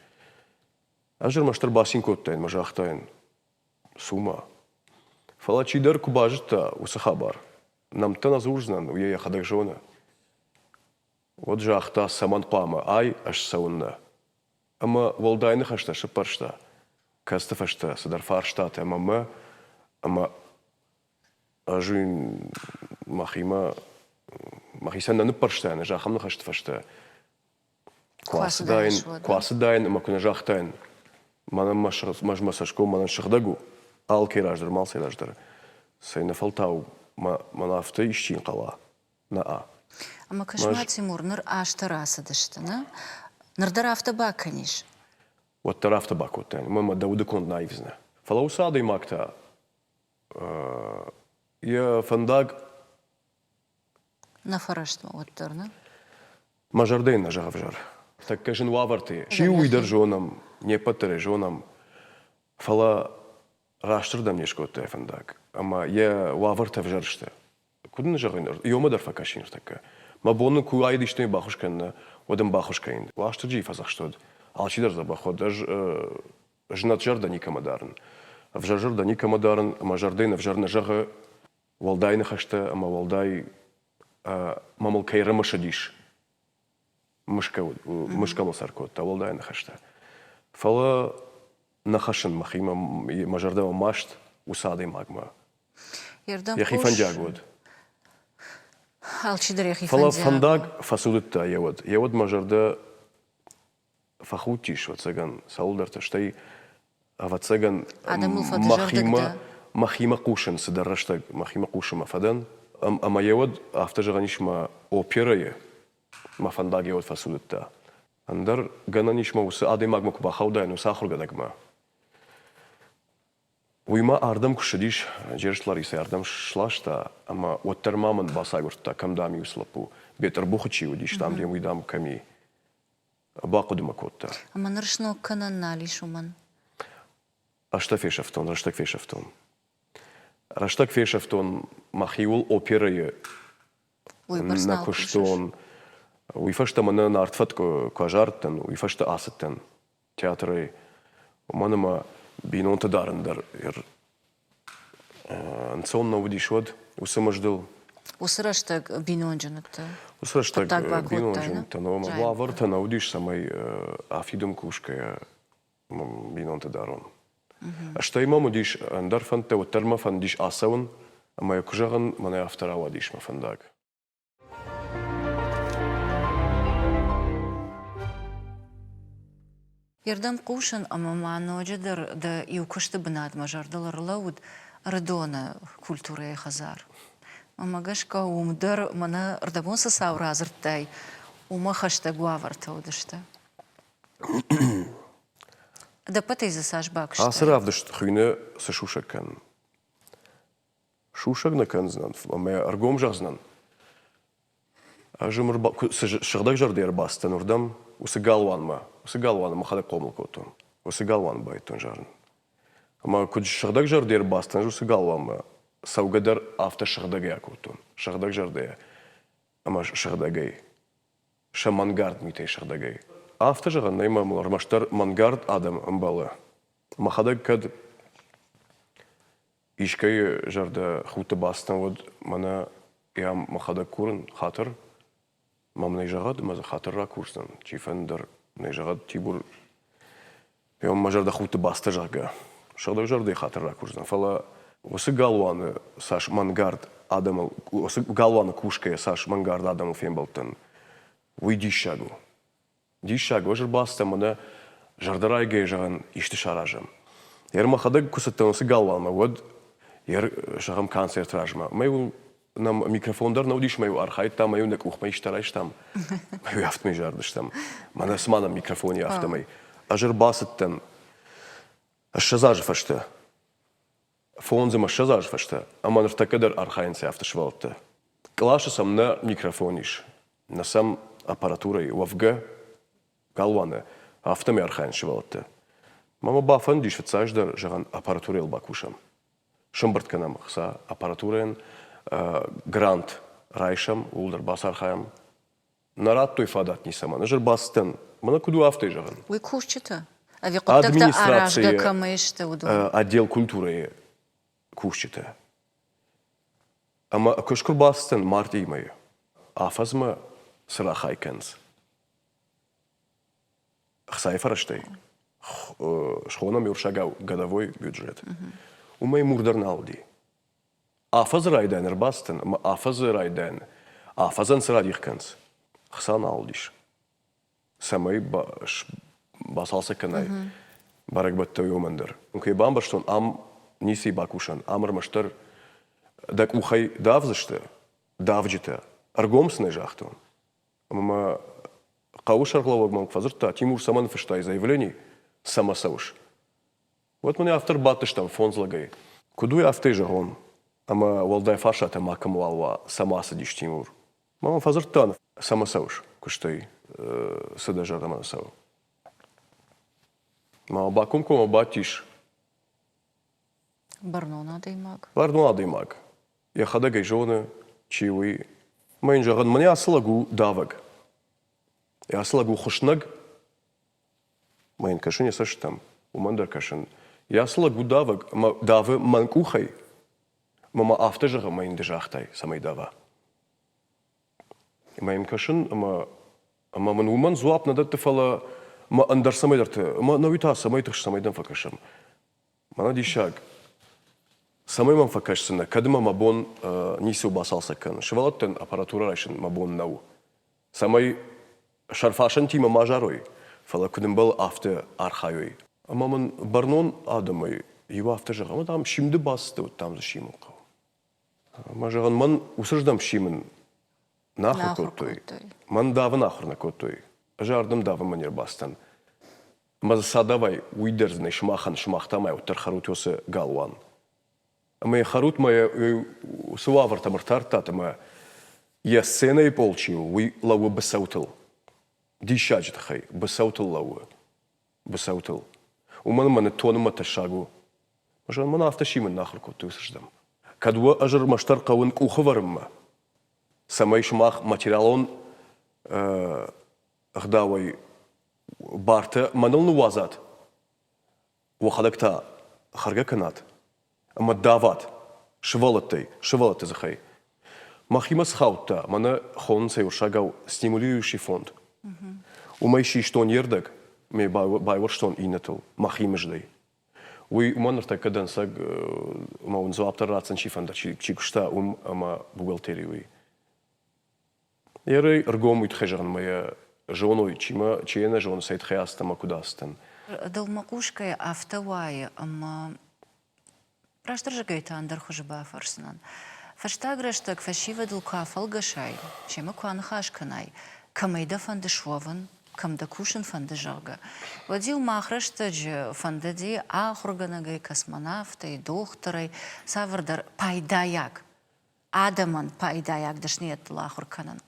Ажер маштар басин коттайн, мажахтайн, сума. Фала чидар кубажта усахабар. Нам тана зурзнан, уея хадак жона. Вот жахта саман пама, ай аш саунна. Ама валдайны хашта шапаршта. Каста фашта, садар фарштата, ама ажуин махима Махисан на парштайн, жахам хашт фашта. Квасдайн, макуна жахтайн. Манам машмасашко, манан шахдагу. Алкираждар, малсираждар. Сайна фалтау, манафта ищин қала. На а. Ама кашма Тимур, ныр аштараса дыштына. Нырдар автобак, каниш. Вот тар автобак оттайн. Мама дауды конд наивзна. Фалаусады макта. Я фандаг На фараштма оттарна. Мажардейна жавжар. Так кажен ваварты. Чи уйдар жонам, не паттере жонам. Фала раштырдам нешкотта фандак. Ама я ваварта вжаршта. Кудын жагынар? Йомадар факашинр така. Ма бону куайдиштай бахушканна, одам бахушкаин. Лаштырджи фазахштод. Алчидар за баход. Даж жнатжарда никамадарн. Вжаржарда никамадарн, мажардейна вжарна жага валдайна хашта, ама валдай мамал кайра машадиш. Мышка мусаркот, тавалдай нахашта. Фала нахашен махима мажардава машт усады магма. Яхи фандяг вот. Алчидар яхи Фала фандяг. фандаг фасудытта явод. Явод мажарда фахутиш вот цаган саулдарта штай авацеган Адам الفضل махима кушен сидарраштаг махима кушема фадан ама явад автожаганишма операе мафандаги от фасудта андар гананишма ус адемагмак бахаудайну сахургадагма уйма ардам кушадиш жершларисе ардам шлашта ама оттермаман басагурта камдами услапу бетер бухачи удиш там где уйдам ками бакудмакотта ама ныршно кананали шуман Раштак фешафтон. Раштак фешафтон махиул операе на куштон. Уйфашта мана на артфат кожартен, уйфашта асеттен. Театры манама бинонта дарендар. Ансон навдишвад усамаждал. Усраштаг бинонжанатта. Усраштаг бинонжанатта. Но лаварта навдиш самай афидум кушкая бинонта дарон. Ашта имаму диш андар фанте вот терма фан диш асаун, а моя кужаган мана авторава диш мафандаг. Ярдам кушан ама маноджадер да иукушта бнад мажардалар лауд радона культура хазар. Ама гашка умдар мана рдамонса сауразыртай ума хашта гуаварта удашта. Да пътей за саш бакшта. Аз равдаш хуйне са шушакан. Шушак на кан знан, ама аргом жазнан. Ажумр шагдак жардер бастан урдам усигалван ма хада комлкотон. Усигалван байтон жарн. Ама куд шагдак жардер бастан усигалван ма саугадар авто шагдак якотон. Шагдак жардер. Ама шагдагай. Шамангард митей шагдагай. Автожаган найма мулармаштар мангард адам амбала. Махадаг кад ишкай жарда хута бастан вод мана ям махадаг курн хатыр. Мам найжагад маза хатырра курсан. Чифендер найжагад тибур. Ям мажарда хута баста жага. Шагдаг жарда хатырра курсан. Фала осы галваны саш мангард адам осы галваны кушкая саш мангард адам фембалтан. Уйди шагу. Дишаг, вожер баста мана жардарай гейжаган ишти шаражам. Махадаг кусаттан галвалма вод шагам концерт ражма. Маю нам микрофондар наудиш маю архайт там маю нек ухма иштарайш там. Маю автмай жардыш там. Мана смана микрофони автомай. Ажер басаттан ашазаж фашта. Фонзем ашазаж фашта. Аман ртакадар архайнсе автошвалта. Клаша сам на микрофониш. На сам аппаратурой вавга галваны автоми архайн шивалатты. Мама бафан диш вцаждар жаган аппаратурел бакушам. Шымбыртканам хса аппаратурен грант райшам улдар бас архаям. Нарад той фадат не сама. Нажер бастен. Мана куду автой жаган. Уй кушчита. А ви коттакта аражда камешта уду. Отдел культуры кушчита. Ама кушкур бастен марти имаю. Афазма срахайкенс. Хсайфараштай. Шхона мюршагау годовой бюджет. У моей мурдарналди. Афаз райден рбастен, афаз райден. Афазан срадихканс. Хсан алдиш. Самай басалса канай. Барагбатта юмандер. Ункей бамбаштон ам ниси бакушан. Амр маштар дак ухай давзашта. Давджита. Аргомс нежахтон. Мама Кауш арглавок манг фазырта, Тимур саман фыштай заявлений, сама сауш. Вот мне автор батыш там фон злагай. Куду я авты жагон, ама валдай фаша там макам валва сама садиш Тимур. Мама фазыртан сама сауш, куштай сада жадама сау. Мама бакум кома батиш. Барнона даймак. Барнона даймак. Я хадагай жоны, чиуи. Майн жаган мне аслагу даваг. Я аслагу хушнаг, майн кашин я саштам, умандар кашин. Я аслагу даваг, давы манкухай, мама автожага майн дежахтай, самай дава. Майн кашин, ама ман уман зуап надатты фала, ма андар самай дарты, ма навита самай тыш самайдан факашам. Мана дишаг. Самай ман факашсына, кадыма мабон ниси убасалса кан. Шевалаттен аппаратура райшын мабон нау. Самай Шарфашан тима мажарой, фала кудым был авто архайой. Ama man barnon adamı yuva hafta jağı ama tam şimdi bastı tam da şimin qav. Ama jağın man usırdım şimin nahır kotoy. Man davın ahırna kotoy. Jardım davın manyer bastan. Ama sadavay uyderdne şmaxan şmaxtamay utar xarut yosa galwan. Ama xarut maya suavır tamırtartat ama я сценой получил, вы лаву басаутил. Дишаджит хай, басаутил лаву. Басаутил. У меня тону маташагу. Может, меня автошимен нахер куту сждам. Кадва ажр маштар кавун куховарма. Самай шмах материалон гдавай барта манил нуазат. Вахадакта харга канат. Ама дават. Швалатай захай. Махимас хаута, мана хон сеушагау стимулирующий фонд. Умайши штон ердак, ме байвар штон инатул, махимаждай. Уй уманар такадан саг маун зоаптар рацан шифанда чикушта ама бухгалтерии. Ярый ргом утхежан моя жоной чима чиена жон сайт хаястама кудастан. Далмакушкая автовая, ама праштаржагайта андар хужба фарснан. Фаштаграштак фашива дулка фалгашай, чема куан хашканай, камейда фандышвован, камда кушин фандыжага. Вадил махраштадж фандади ахурганагай космонавтай, докторай, савардар пайдаяк. Адаман пайдаяк дашниет лахурканан.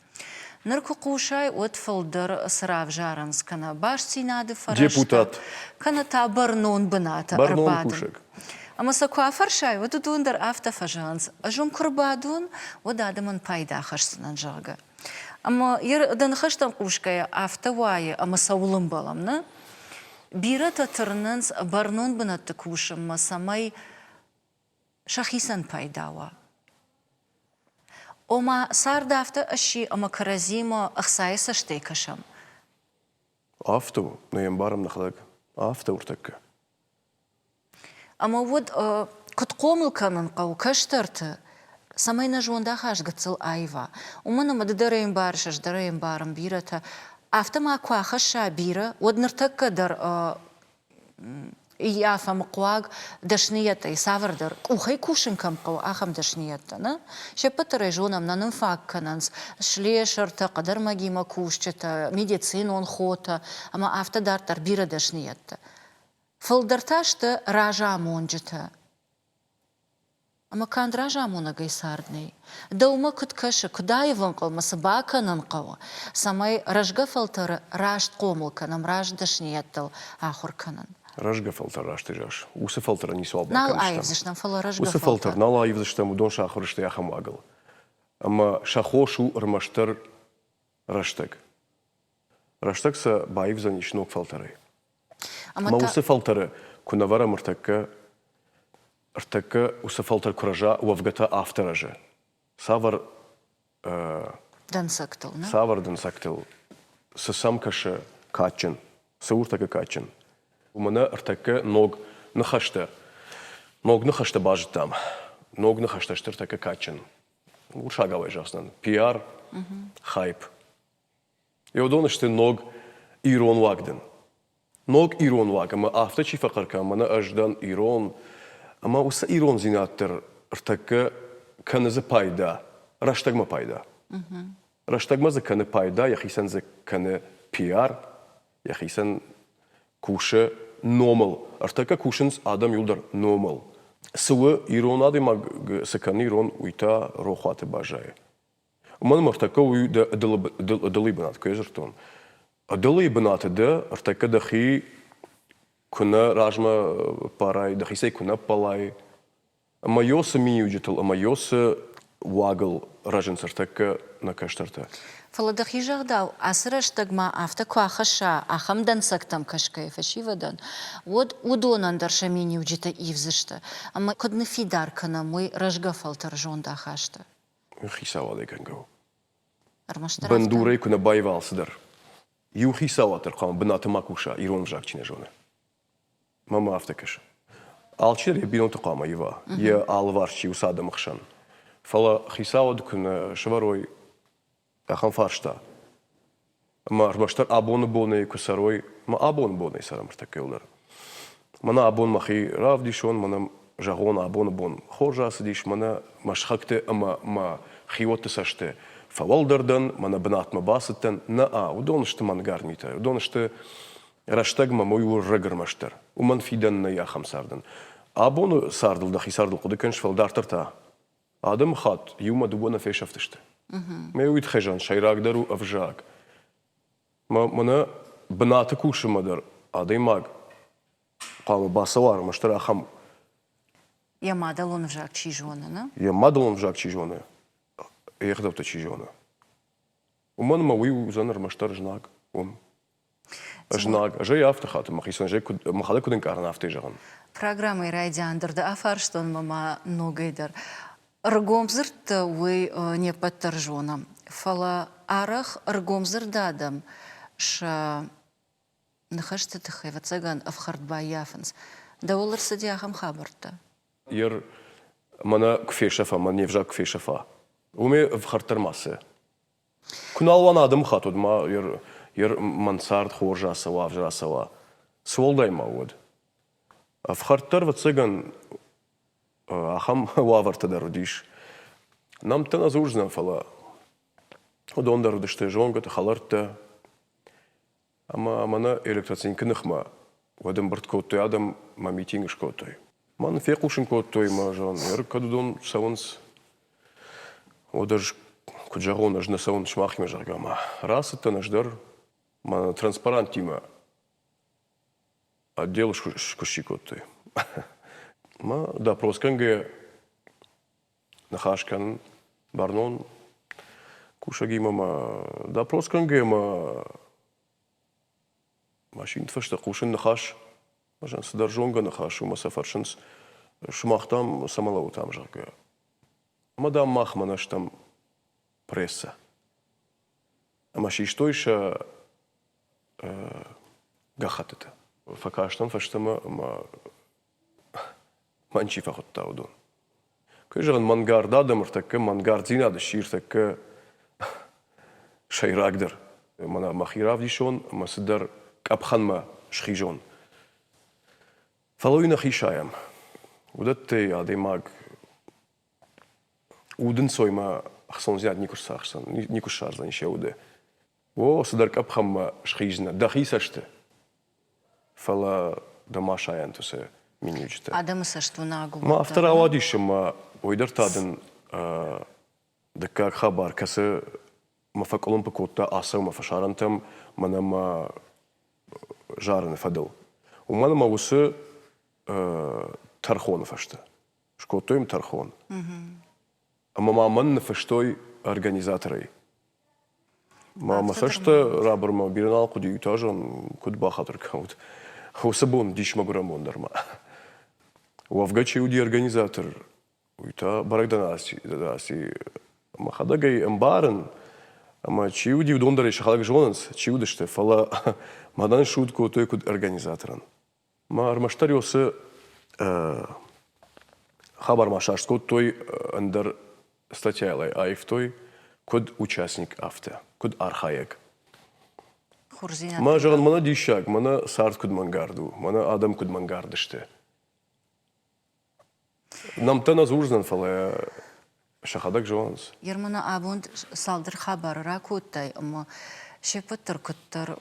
Нырку кушай от фалдар срав жаранс, кана баш цинады фарашта. Депутат. Кана та барнон бната Барнон кушек. Ama sakua farşay, o da dundar afta fajans. Ajum kurbadun, o da adamın payda xarsınan jaga. Ama yer danıxıştan kuşkaya afta vayı, ama savulun balamna. Bira tatırnınız barnon bınattı kuşum, ma samay şahisan paydava. Oma sarda afta aşı, ama karazima axsaya saştay kaşam. Aftu, neyem barım naxlag. Afta urtakka. Ama вот кутқомылканын қау каштарты самайна жонда хашгыцыл айва. Умана мадыдарайым баршаш, дарайым барым бирата. Автама куахаша бира, одныртак кадар яфа мқуаг дашниятай савардар. Ухай кушинкам қау ахам дашниятта. Шепатарай жонам нанын факкананс, шлешарта, қадар магима кушчата, медицин он хота, ама автодартар бира дашниятта. Фалдарташта ража монджата. Ама канд ража монагай сардней. Да ума кыткаша, кудай ванкал, ма собака нанкал. Самай ражга фалтара рашт комылканам, раш дашнияттал ахурканан. Ражга фалтар рашты жаш. Усы фалтара не суал Нал айвзаштам фала ражга фалтар. Усы фалтар, нал айвзаштам удон шахурышты яхамагал. Ама шахошу рмаштар раштак. Раштак са байвзан ишнок фалтарай. Ма усы фалтары кунавара мыртакка усы фалтар куража уавгата автоража. Савар дансактыл, на? Савар дансактыл. Сасам каша качын. Сауртака качын. Умана артакка ног нахашта. Ног нахашта бажытам. Ног нахашта штыртака качын. Уршагавай жаснан. Пиар, хайп. И одонышты ног ирон вагден. Ног ирон ваг, ама афта чи фақарка, мана аждан ирон, ама уса ирон зинаттыр, артакка канызы пайда, раштагма пайда. Раштагма за каны пайда, яхисан за каны пиар, яхисан куша номал. Артакка кушынс адам юлдар номал. Сывы ирон ады маг саканы ирон уйта рохуаты бажай. Уман мартакка уй далыбанат, көзіртон. Адылы бынаты да, артакка дахи күна ражма парай, дахи сей күна палай. Ама йосы мини уджитыл, ама йосы вагыл ражынс артакка на каштарта. Фаладахи жагдау, асыраштагма авта куахаша, ахамдан сактам кашкай фашивадан. Вот удонан дарша мини уджита ивзышта. Ама кодны фидаркана мой ражга фалтар жонда хашта. Хисава декангау. Армаштарафта. Бандурей күна байвалсыдар. Юхи саватыр қам бынаты макуша ирон жакчине жоны. Мама автакаш. Алчир я бинон тақама ива. Я алварчи усада махшан. Фала хисава дукун шварой ахан фаршта. Ма арбаштар абоны боны кусарой, ма абоны боны сарам артакелдар. Мана абон махи рав дишон, мана жагон абон хожасы диш, мана машхакте ма хиотты саште. Фавалдардан, мана бнатма басыттан, удонышты ман гармита, удонышты раштагма мою рыгырмаштыр. Уман фидан на яхам сардан. Абону сардыл, дахи сардыл, куды көнш фалдартырта. Адам хат, юма дубона фешафтышты. Ме уйтхежан, шайрагдару авжаг. Мана бнаты кушымадар, адаймаг. Қалы басылар, маштыр ахам. Я мадалон в жак чижона, на? Я мадалон в жак чижона. Ехдавта чижона. Уман мауи занар маштыр жнаг. Жнаг. Жай автохаты, махисан жай махады кудын карна авты жаган. Программы радиандырды афарштон мама ногайдар. Ргомзырт уй не подтержона. Фала арах ргомзырдадам. Ша нахашты тыхай вацаган афхардба яфанс. Да олар садиахам хабарта. Ер мана кфешафа, мана невжа кфешафа. Уме вхартармасы. Куналван адам хатуд, ма ер мансард хоржасава, авжасава. Сволдай мауд. Вхартар вацаган ахам ваварта дарудиш. Нам тана зуржнам фала. Удон дарудиште жонга, халарта. Ама мана электроцинкинахма. Вадам барткотой адам ма митингшкотой. Ман фекушин котой ма жон. Ер кадудон саунс. Одаж куджагон аж на саун шмахме жаргама. Раз это наш дар. Мана транспарантима. Отдел шкушикотой. Ма да просканге нахашкан барнон кушагима ма да просканге ма машин тфашта кушин нахаш мажан сдаржонга нахашу ма сафаршинс шмахтам самалау там жарга. Мадам махманаш там пресса. Амаши штойша гахатета. Факаштан фаштама ма манчифа хоттаудун. Көжігін мангардадым ұртакы, мангардзинады шиыртакы шайрагдыр. Мана махирав дишон, масыдар капханма шхижон. Фалуина хишаям. Удатты адаймаг удын сойма ахсон зяд никуш шарзан ише уды. О, сыдар капханма шхижна. Дахи сашты. Фала дама шаян тусы. Адамы сашту нагу. Ма автора авадишем ма ойдартадын дакка хабар касы ма факолон пакотта асау ма фашарантам мана ма жараны фадыл. Умана ма усы тархон фашты. Шкотойм тархон. Ама ма ман фаштой организаторы. Ма сашта рабр ма бирнал куди ютажан куд бахатыр каут. Хусабон диш магурамон дарма. У Афгачи уди организатор, уйта барагданаси, махадагай эмбарен, ама чиуди удондаре шахалак жонанс, чиудыште, фала мадан шутку той куд организаторан. Ма армаштариосы хабар машашко той андар статьялай, а в той куд участник авто, куд архаек. Ма жаган мана дишак, мана сарт куд мангарду, мана адам куд мангардыште. Нам тана зурзнан фала шахадак жонс. Ермана абунд салдыр хабар ракуттай, ама шепаттыр куттар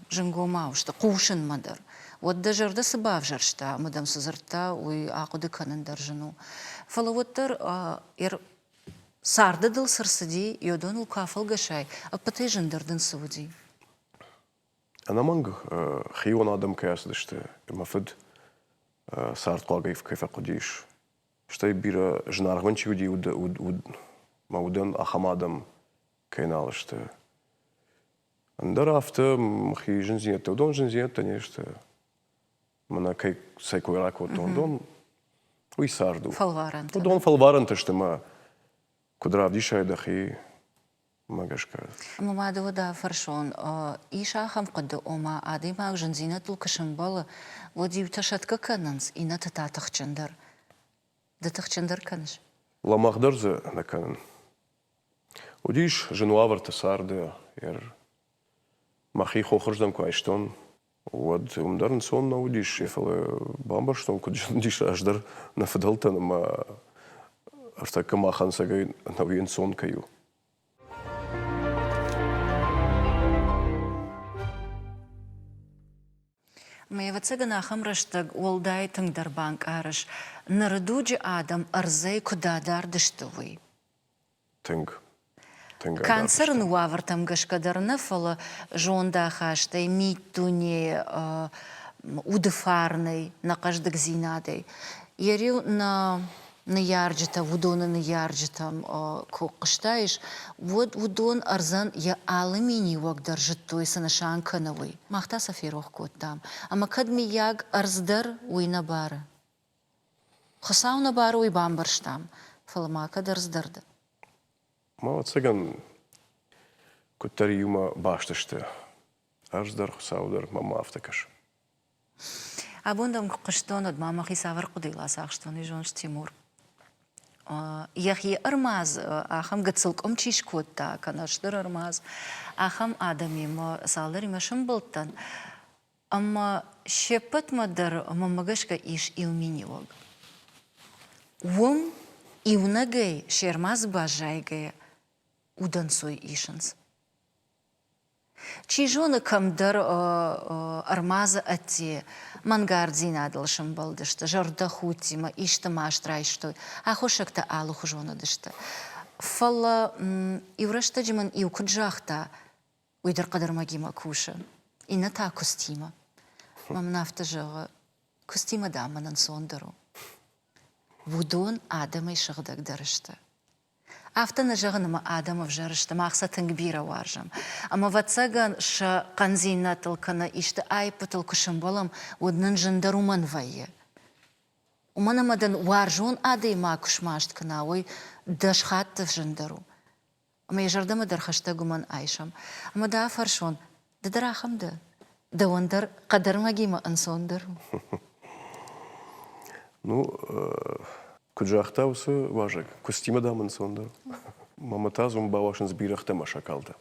жингомаушта, кушын мадар. Вот дажарда сыбав жаршта, мадам сызырта, уй ақуды канандар жыну. Фала воттар сарды дыл сырсыди, йодон ул кафал гашай, а патай жындырдын сывуди. Анаманг хион адам каясдышты, мафыд сарт клагаев кайфа кудиш. Штай бира жнарган чиуди маудан ахамадам кайналышты. Андар афта махи жинзиетта, удон жинзиетта нешта. Мана кай сайкой ракот, удон уй сарду. Фалваранта. Удон фалваранта, что ма кудрав дишай дахи магашка. Мамада вода фаршон. Иша хам куды ома ады маг жинзина тулкашын балы. Води уташатка кананс, ина тататах чандар. Датах чандар каныш. Ламахдарзы на канан. Удиш женуаварта сарды, махи хохрждам кайштон. Вот умдарн сон на удиш, ефале бамбарштон, кудиш аждар на федалтан, ма аштака махан сагай на вин сон каю. Мэйва цыгана хамраштаг олдай тыңдарбанк арыш. Нарадуджи адам арзай кудадар дыштывый. Тынг. Канцерн уавартам гашкадарны фала жонда хаштай митуне удыфарный на каждых зинадай. Ярил на ярджита, вудона на ярджитам кокштаиш, вот вудон арзан я алымини вак даржит той санашан кановый. Махта сафирох кот там. Ама кадми яг арздар уйна бара. Хасауна бара уй бамбарштам. Фаламака дарздарды. Ма цыган куттари юма баштышты. Аждар хусаудар мама автакаш. Абундам куштон от мама хисавар кудила сахштон и жонш Тимур. Яхи армаз ахам гацылком чишкотта канаштыр армаз ахам адамим салдыр машин болтан. Amma şepet madar mamagaşka iş ilminiog. Вон и унагай шермаз бажайгай уданцой ишенс. Чижона камдар армаза ати мангардзин адалшым балдышты, жарда хутима, ишта маштрайштой, ахошакта алуху жона дышты. Фала иврашта джиман и укуджахта уйдар кадармагима куша. И на та костима. Мам нафта жава костима даманан сондару. Вудон Адама шагдак дарышты. Афтана жағынымы Адама жарышты, мақса тыңбира варжам. Ама ватсаган ша қанзина тылкана ишті айпы тылкышым болам, однын жындаруман вайы. Уманамадан варжон адайма күшмашт кана, ой дашхатты жындару. Ама ежардама дархашта гуман айшам. Ама да фаршон, да дарахамды. Да ондар қадармагима ансондару. Ну, куджахта усы важак. Костима дамын сонда. Маматазум бавашын збирахта машакалда.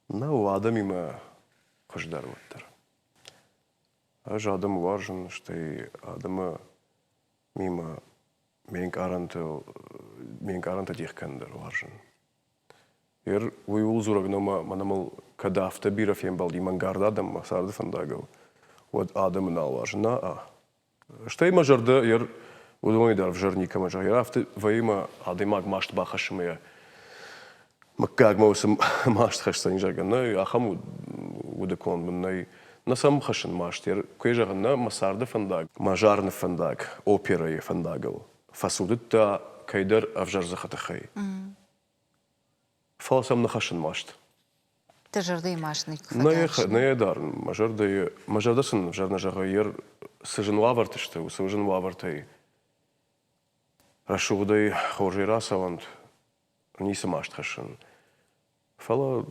Ну, адам има хождар ваттар. Аж адам важен, что адама мимо менг аранта дихкандер важен. Ер уйул зурагнома манамал кадафта биров ембалди мангарда адам масарды фандагал. Вот адам налважен на Что има жарда ер удоидар в жарника мажа. Ер афты ваима адаймаг машт бахашмая. Маккаг маусам машт хашсан жагана ахам удакон мной на сам хашин машт. Ер куежагана масарды фандаг. Мажарны фандаг. Опера фандагал. Фасудыта кайдар авжарзахатахай. Фалсам на хашин машт. Ты жарды машный. Не дар, мажардасын жарна жага ер сыжын вавартышты, сыжын вавартай. Рашугдай хоржи расавант, нисы машт хашын. Фала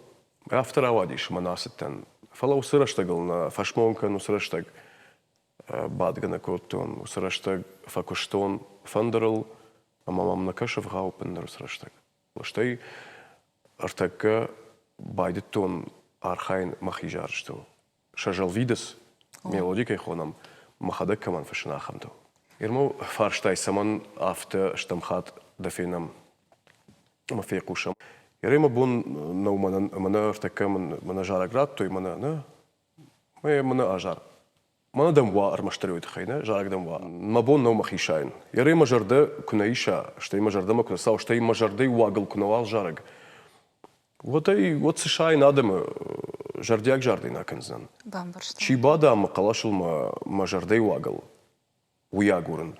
автор авадиш манасыттан. Фала усыраштагыл на фашмонкан, усыраштаг бадгана коттон, усыраштаг факуштон фандарыл, а мамам накашев гаупендер усыраштаг. Лаштай артакка байдеттон архайн махижаршту. Шажал видес мелодикой хонам махадак каман фашинахамту. Ирмо фарштай саман афта штамхат дафинам мафекушам. Ирема бун на мана артакка мана жараград той мана ажар. Мана дамва армаштарует хайна жараг дамва. Мабон на махишайн. Ирема жарда кунаиша, что има жарда макнасау, что има жарды уагл кунавал жараг. Вот США и надо жардяк жарды наканзан. Чибада мақалашыл ма жарды уагал. Уягурын.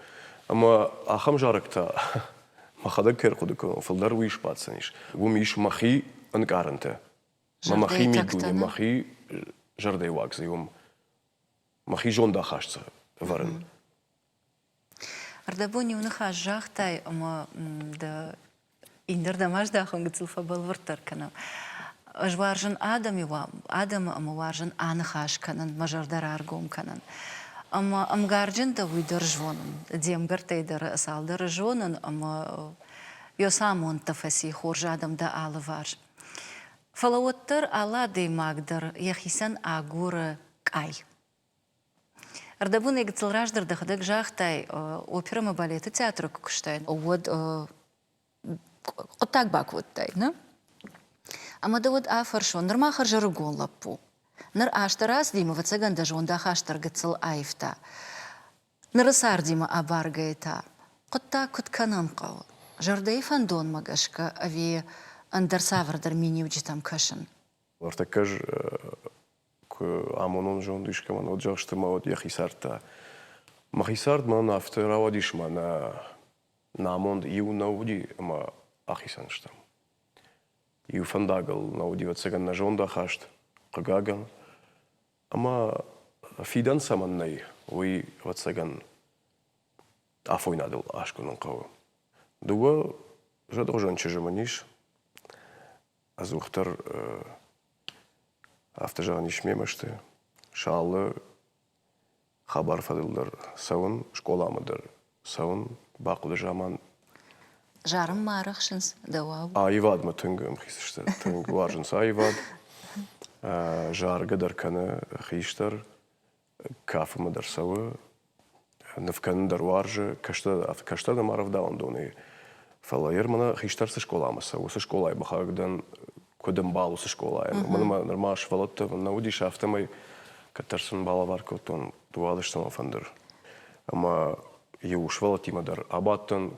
Ама ахам жаракта махада керхудыку фалдар уиш пацаниш. Вумиш махи анкаранте. Махи мигуне, махи жарды уагзы. Махи жонда хашца варен. Ардабони уныха жахтай, ама да индерда мажда хангцылфа балвартар канал. Ажваржан адам ама варжан анхаш канан мажардар аргом канан. Ама амгарджан да уйдар жвонан. Демгартайдар салдар жвонан ама йосамон тафаси хоржадам да алы варж. Фалауаттар ала деймагдыр, яхисан агуры кай. Ардабун егіцілраждыр дықыдық жақтай опера ма балеті театры күкіштайын. Оуад құттак бак өттай, не? Амада вот афаршон, нырмахар жарыгон лаппу. Ныр аштарас деймі вацаганда жондах аштар гыцыл айфта. Нырысар деймі абаргайта. Құттак күтканам қау. Жарды фандон магашка, аве андарсавардар мини уджитам кашын. Артакаж амонон жонду ишкаман от жахштыма от яхисарта. Махисард ман авторавадишма на амонд иу науди ама ахисанштам. Иу фандагал науди вацаган на жонда хашт қагаган. Ама фидан саманнай уи вацаган афойнадыл ашкунун қавы. Дуга жадожан чежеманиш. Азухтар автожағаниш мемашты. Шалы хабар фадылдар сауын, школамыдар сауын, бақуды жаман. Жарым марықшынс, дауау. Айвад ма түнгім хисішті. Түнгі варжынс айвад. Жарғы дарканы хиштар. Кафы мыдар сауы. Нывканы дар варжы. Каштар да маравдауын доны. Фала ермана хиштарсы школамысы. Осы школай бахагдан көдім балу сы школай. Мұныма нормаш фалатты. Науди шафтамай катарсын бала варка оттон дуалыштама фандыр. Ама еу швалатима дар абаттын.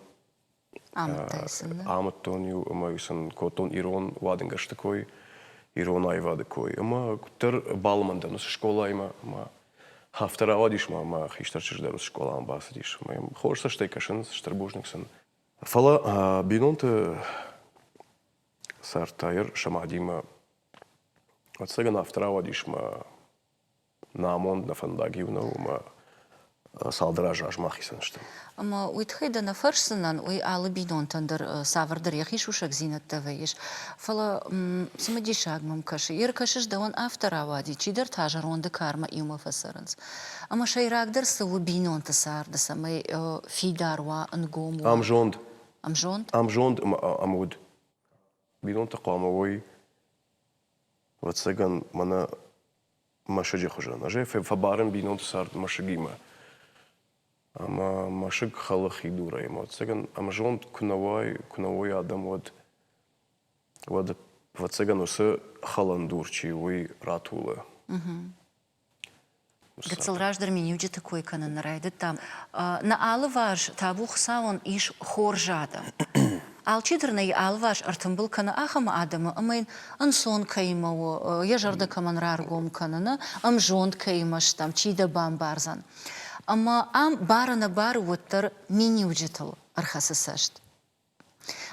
Амыттайсын, да? Амыттон еу ама юсын котон ирон вадынгашты кой. Ирон айвады кой. Ама күттір балымандан осы школай ма. Хафтара вадишма ама хиштар чыждар осы школам басы диш. Хорса штай кашын, штарбужниксын. Фала бинонты сартайыр шамадима отсаган автора дишма на амонд на фандагивна ума салдыража ажмахисан что. Ама уйтхайда на фаршсынан уй алы бинонтандыр савырдыр яхиш ушак зинатта вейш. Фала самадишаг мамкаши. Ер кашиш да он автора вади чидер тажар онды карма иума фасарынс. Ама шайрагдыр сыву бинонты сарды самай фидарва ангому. Амжонд. Амжонд? Амжонд амуд. Бинонты қамавой ватсаган мана машаджи хужан. Аже фабарен бинонты сарды машагима. Ама машаг халах идура има. Ватсаган амжонд кунавой адам вад ватсаган усы халандурчи уй ратула. Гацылраждыр менюджи такой канан райды там. На алываш табух саун иш хоржада. Алчидырнай алваш артымбыл кана ахама адамы амайн ансон каймау, яжарда каманрар гом канана, амжонд каймаштам, чида бам барзан. Ама ам барана бар уттар менюджитал архасы сашт.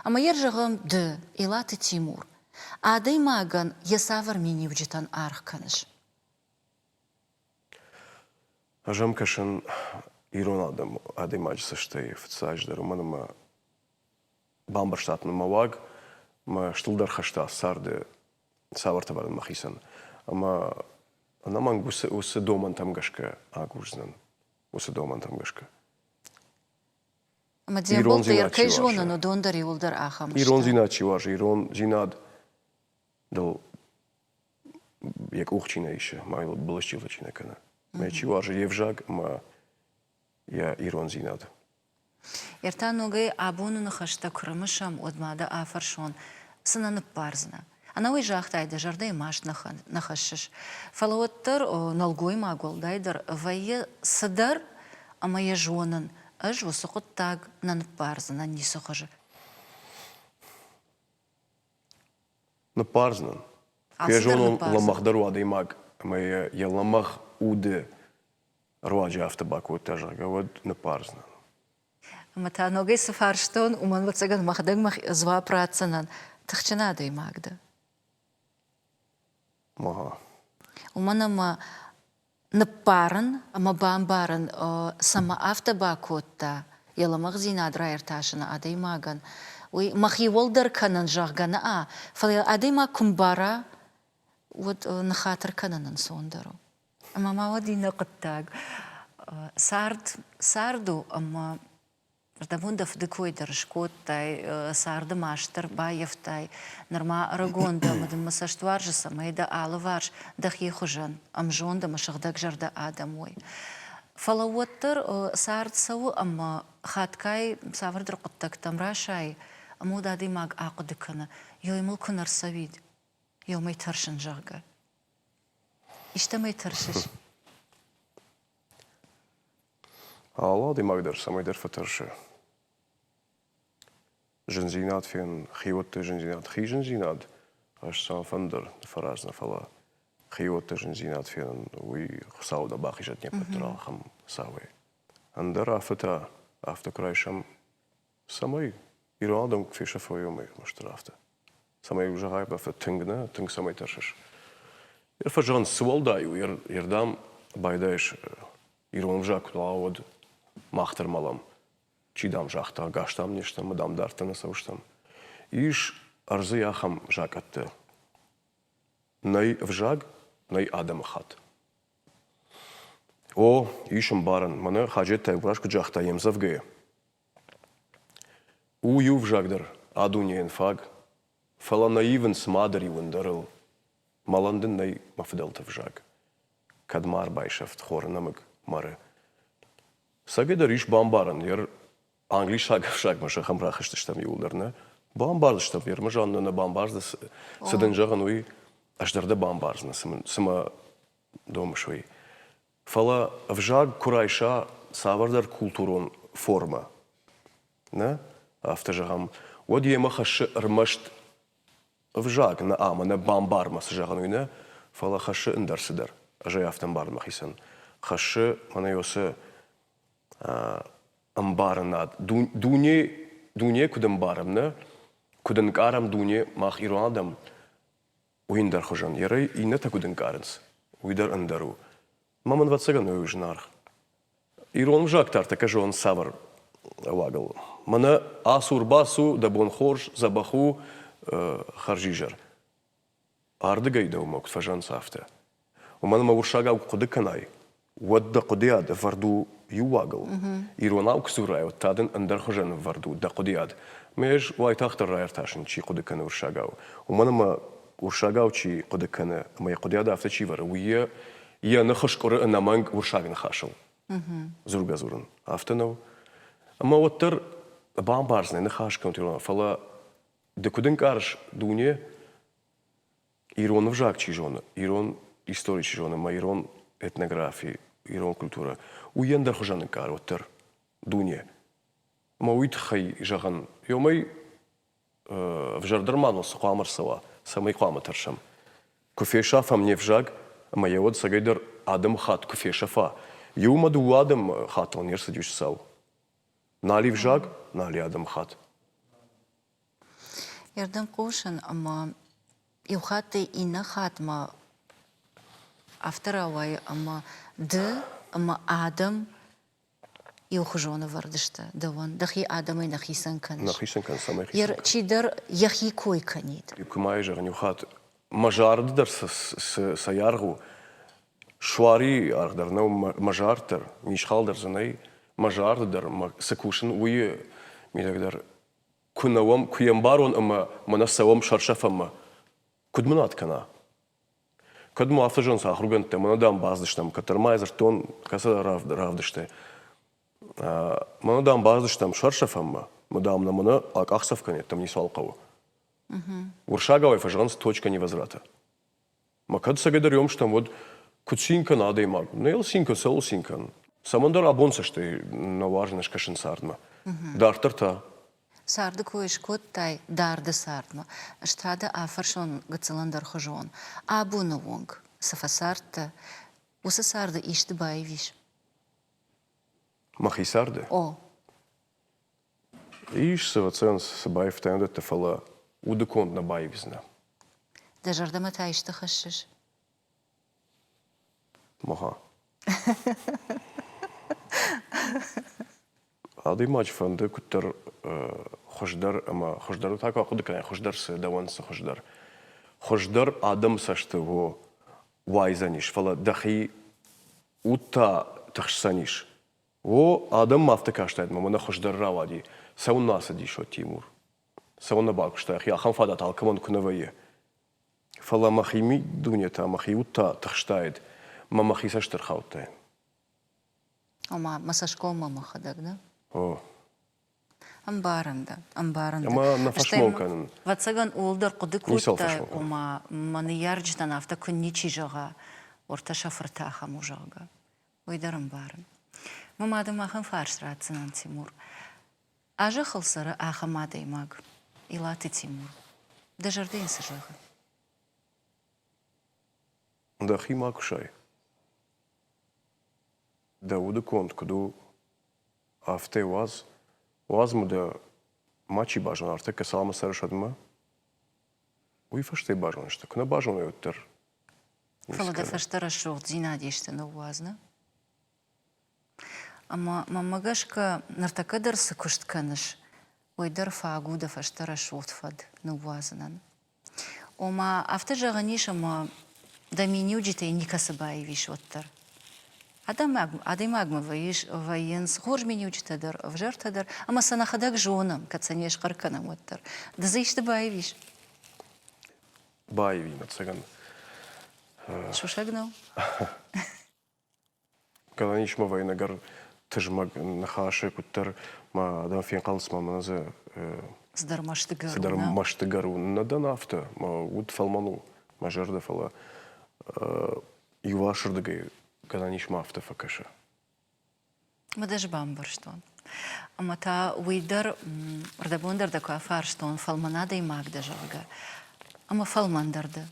Ама ержағым ды, илаты Тимур. Адай маган ясавар менюджитан арх каныш. Ажам кашын ирон адам адай маджысы штай в цаждар уманама Бамбарштатны маваг, ма штылдар хашта сарды саварта барын махисан. Ама наманг усы доман тамгашка агурзнан. Усы доман тамгашка. Ама диаболта яркай жона, но дондар юлдар ахам. Ирон зиначи важа, ирон зинад дал як ухчина еще, майл балашчила чинакана. Мечи важа евжаг, ма я ирон зинад. Ерта ногай абону нахашта курмышам одмада афаршон сынанып барзына. Ана ой жақтайды жардай маш нахашыш. Фалауаттар налгой маголдайдар вайы сыдар амая жонын аж осы құттаг нанып барзына несі қыжы. Нып барзынан. Кая жонын ламахдар вады маг, амая я ламах уды руаджа автобак вот тажага вот нып барзынан. Мата ногай сафарштон уман вацаган махдаг мах зва працанан тахчана дай магда. Мага. Уман ама напаран, ама бамбаран сама автобакотта яламах зинадра ерташына адай маган. Уй махиволдар канан жагана а. Фалел адай ма кумбара вот нахатар кананан сондару. Ама мавадина қыттаг. Сарду ама Ждамунда вдыкой дыршкоттай, сарды маштыр баевтай, норма арагонда, мадам масаштваржы самайда алыварж, дахи хужан, амжонда машагдак жарда адамой. Фалауаттыр сардсау, ама хаткай савырдыр құттак тамрашай, амудады маг ақыдыканы, йоймыл күнар савид, йомай таршын жағға. İştemey tarışış. Allah deməkdir, samaydır fətərşi. Jınzinat fen, xiyotda jınzinat, xi jınzinat. Aşsan fəndir, farazna fala. Xiyotda jınzinat fen, uy xsavda baxişat nepətral xam savay. Andar afta krayşam samay. İradam kfişa foyomay, maştırafta. Samay ujagay bafet tüngna, tüng samay tarışış. Фажан свалдаю, ердам байдайш ирон жак лаод махтер малам. Чидам жахта гаштам нештам, мадам дартана сауштам. Иш арзы яхам жакатты. Най вжаг, най адам хат. О, ишам баран, мана хаджет тайбурашку жахта емзавгы. У ю вжагдыр, адуньен фаг. Фала наивен смадари вандарыл. Маландын най мафдалты вжаг. Кадмар байшафт хорнамык мары. Сагедар иш бамбаран, ер англи шаг маша хамрахыштыштам юлдарна. Бамбардыштам, ер мажанна бамбарды сыдын жаган уй аждарда бамбарзна сыма домышуй. Фала вжаг курайша савардар культурон форма. На автожагам. Вот ема хашы рмашт вжаг на ама на бамбарма сжагануйна, фала хашы индарсыдар. Ажай автан барма хисан. Хашы мана йосы амбарнад. Дуне кудам барамна, кудан карам дуне мах ируадам уиндар хожан. Ярай инета кудан каранс. Уидар индару. Маман ватсаган уйжнарх. Ирон вжаг тарта кажон савар лагал. Мана асурбасу дабон хорж забаху харжижар. Арды гайда умок фажан сафта. Умана мавуршага уқуды канай. Уадда қудияд варду ювагал. Ирона уксурай, оттадын андар хожан варду да қудияд. Меж уайтахтар райарташын чи қуды каны уршагау. Умана ма уршагау чи қуды каны, ма қудияда афта чи вара. Уия нахаш қоры анаманг уршагын хашыл. Зурга зурын. Афтанау. Ама оттар бамбарзны нахаш кантирона. Фала декудын карш дуне ирон вжак чижона, ирон история чижона, ма ирон этнография, ирон культура. Уендар хожаны кар оттар дуне. Ма уйт хай жаган. Йомай вжардарману сақамар сава, самай қама таршам. Куфеша фам не вжаг, ма явод сагайдар адам хат куфеша фа. Юмаду адам хат он ерса дюш сау. Нали вжаг, нали адам хат. Ярдам кошен, ама юхаты ина хатма авторавай, ама ама адам юхжона вардышта, даван, дахи адам и нахи санканш. Нахи санкан, самай хи Ер чидар яхи кой канит. Юкумай жаган юхат мажардыр саяргу швари ардар, но мажартыр, нишхалдар занай мажардыр, сакушын уй милягдар кунавам куямбарон ама манасавам шаршафама кудманат кана. Кадму автожон сахруганте манадам баздыштам катармайзер тон каса равдыште. Манадам баздыштам шаршафама мадам на мана акахсавкане там не свалкаву. Уршагавай фажанс точка невозврата. Макад сагадарем что вот куцинка надо и маг. Нейл синка сел синкан. Самандар абонса что на важнаш кашин сардма. Дартарта. Сарды койш коттай дарды сардма. Штрада афаршон гацаландар хожон. Абуна вонг сафасарта уса сарды ишты байвиш. Махи сарды? О. Иш савацен сабаев тайнда тефала удеконт на байвизна. Да жардама та ишты хашиш. Маха. Ади мач фанды куттар хождар, ама хождар така худы кане хождар се даванса хождар. Хождар адам сашты вайзаниш, фала дахи утта тахшсаниш. О адам мафта каштайд, мама на хош дарравади. Сау наса дишо Тимур. Сау на бакштайх. Я хан фада талкамон кунавае. Фала махими дунята махиута тахштайд. Мама хиса штархаутай. Ома масашкол мама хадак, да? О. Амбарында. Ама на фашмолкан. Ватсаган улдар кудык Нисал утта, фашмолкан. ома маны ярдждан авта күнничи жага, орта шафыртаха мужага. Ойдарым барын. Мамадым ахын фаршратсынан Тимур. Ажы қылсыры ахамады имаг. Илаты Тимур. Дажарден сыжығы. Да хима кушай. Да уды конт, куду афте ваз муда мачи бажан арте касалма сарашадма. Уй фаште бажан что, куна бажан өттер. Фалада фаштара шоғ зинадештіні уазна. Ама мамагашка нартакадар сыкуштканыш. Ойдар фаагуда фаштара шоғтфад нуазынан. Ома афта жағаниш ама даминю житей никасыбай виш оттар. Адаймагма вайынс, хорж меню житадар, вжартадар, ама санахадак жонам, кацанеш қарканам оттар. Да заишты бай виш. Бай вина цаган. Шушагнау? Когда ничма вайнагар тыжмаг нахаше куттар ма адам фен қалыс маманазы Сдар маштыгару. сидар маштыгару надан афта ма уд фалману ма жарда фала ювашырдыгы когда ничма афта факаша. Ма даже бамбар что. Ама та уйдар рдабондар да кафар что фалманада и магда жалга. Ама фалмандарда.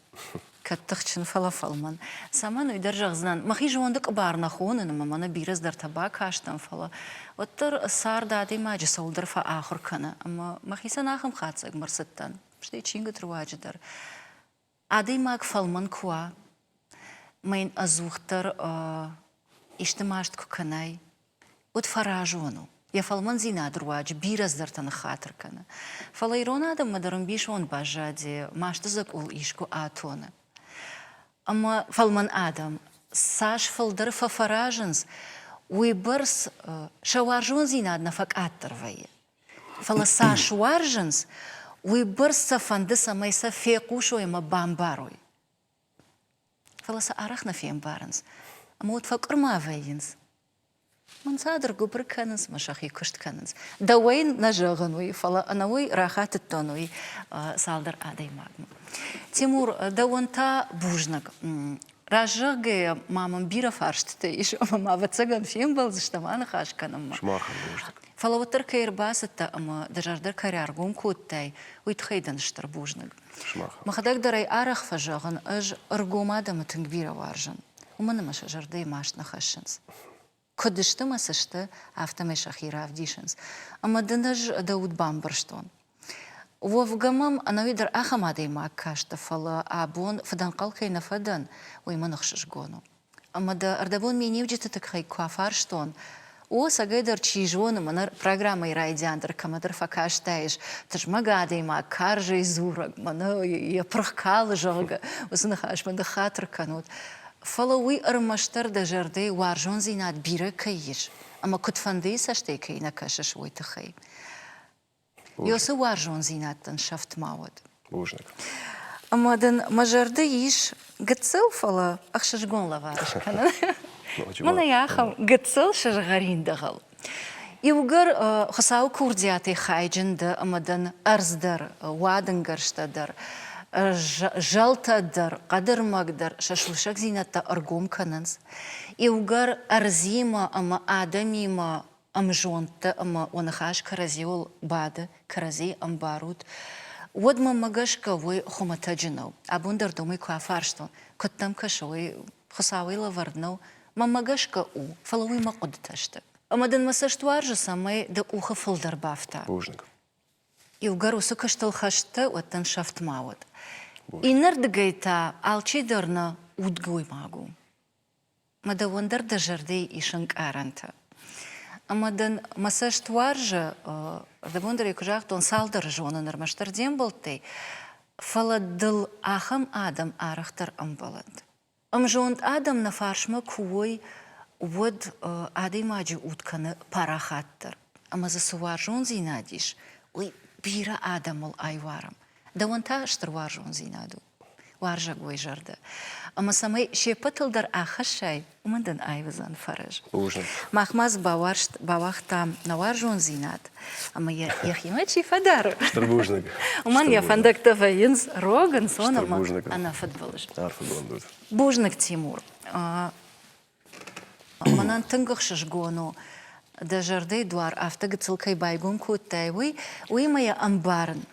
Каттықчын фалман. Саман уйдар жағзынан. Махи жондық барна хонын, мамана бирыздар табак аштан фала. Оттар сарда ады маджи солдар фа ахыр кана. Ама махи санахым хацаг марсыттан. Штай чинга труаджидар. Ады маг фалман куа. Майн азухтар иштимашт куканай. От фаражону. Я фалман зина друаджи бираздар тан хатыр кана. Фала ирона адам мадарым биш он бажади. Маштызак ул ишку атона. Ама фалман адам, саш фалдар фафараженс, уйбарс шаваржон зинадна фак аттарвае. Фала саш варженс, уйбарс сафанды самайса фекушо ема бамбарой. Фала са арахна фем баренс, ама от фак урмавайенс. Мансадр губр каненс, машахи кушт каненс. Дауайн нажагануй, фала анауй рахатет тонуй салдар адай магма. Тимур, дауанта бужнак. Ражаге мамам бира фарштте, иш мама вацаган фем был заштамана хашканам. Шмахан бужнак. Фала ватар кайрбасата, ама дажардар каряргум куттай, уйтхайдан штар бужнак. Шмахан. Махадак дарай арах фажаган, аж аргумадам тынгбира варжан. Уманамаш жардай машна хашинс. Кодышты масышты автомеша хирав дишенс. Ама дынаж дауд бамбарштон. Вовгамам анавидар ахамадей маккашта фала абон фадан қалкайна фадан уйманахшыш гону. Ама да ардабон меневджеті тікхай куафарштон. О сагайдар чижону манар программай райдяндыр камадар факаштайш. Таж магадей маккаржай зураг. Мана я прахкалы жага. Усынахаш манда хатыр канут. Фала уй армаштар да жардей варжон зинат бира кайиш. Ама кутфандей саштей кайна кашаш уйтахай. Йосы варжон зинаттан шафтмауд. Бужнак. Амадан мажарды иш гыцыл фала ахшашгон лаварыш. Мана яхам гыцыл шажгариндагал. Иугар хасау курдиаты хайджинда амадан арздар, вадынгарштадар, жалтадар, қадырмагдар, шашлышак зинатта аргом кананс. Иугар арзима ама адамима амжонта ама онахаш каразиол бада, карази амбарут. Водма магашка вой хоматаджинау. Абундар думай куафарштон. Коттам кашой хасауи лаварднау. Мамагашка у, фалауи мақудташта. Амадан масаштуаржа самай да уха фалдар бафта. Бужнак. Иугар усы каштал хашта оттан шафтмауд. Инардгайта алчидарна удгуй магу. Мада вондар да жардей ишанг аранта. Амадан масаштуаржа да вондар якужахтон салдар жона нормаштарден болтей. Фаладдыл ахам адам арахтар амбаланд. Амжонт адам на фаршма куой вот адей маджи утканы парахаттыр. Ама за суваржон зинадиш, ой, бира адамыл айварым. Да вон таштыр варжон зинаду. Варжа гой жарды. Ама самай шепатылдар ахашай, умандан айвазан фараж. Бужник. Махмаз бавах там наваржон зинад. Ама я химачи фадару. Штарбужник. Уман я фандакта ваинс роган сон, ама Штарбужник. она футболыш. Футбол тут. Бужник Тимур. Манан тынгах шашгону. Да жарды двар автога цилкай байгун куттай. Уй моя амбарн.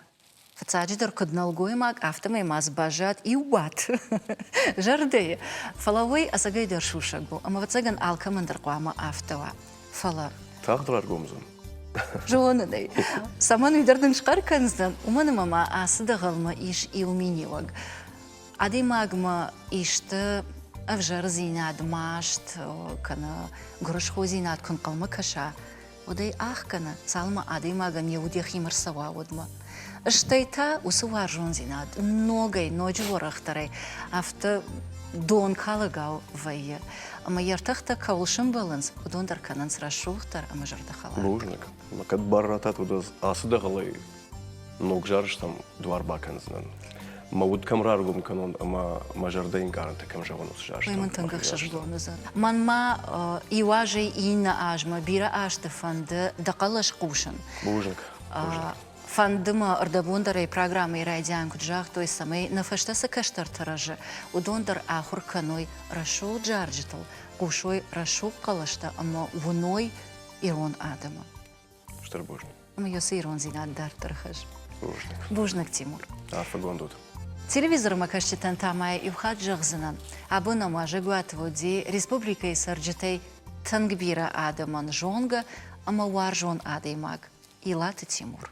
Фацаджидор кудналгой маг автомай маз бажат и уат. Жарды. Фалавой асагай дершушагу. Ама вацаган алкамандр куама автова. Фала. Тағдырар гомзан. Жоныдай. Саман уйдардың шқарканыздан. Уманы мама асыда ғалма иш илминиваг. Ади магма ишты авжар зинад машт, кана грошхо зинад кун қалма каша. Одай ах кана салма ади маган яуди химар сава одма. Штайта усуваржон зинад. Ногай ночь ворахтарай. Авто дон калагау вайя. Ама яртахта каулшын баланс. Удондар кананс рашухтар, ама жардахала. Бужник. Макат барратат удаз асыда қалай. Ног жарыш там двар баканздан. Мауд камраргум канон, ама мажардайн гаранта кам жаванус жарыш. Вайман тангах шашглонызан. Манма иважей ина ажма, бира ашты фанды дақалаш қушын. Бужник. Фандыма ардабондарай программы райдян куджах, то есть самый нафаштаса каштар таражы. Удондар ахур каной рашул джарджитал, кушой рашул калашта, ама вуной ирон адама. Штарбужник. Ама йосы ирон зинад дар тархаж. Бужник. Бужник Тимур. Футбол тут. Телевизор макашчитан тамай и вхад жахзынан. Абына мажа гуатводи республика и сарджитай тангбира адаман жонга, ама варжон адаймаг. Илаты Тимур.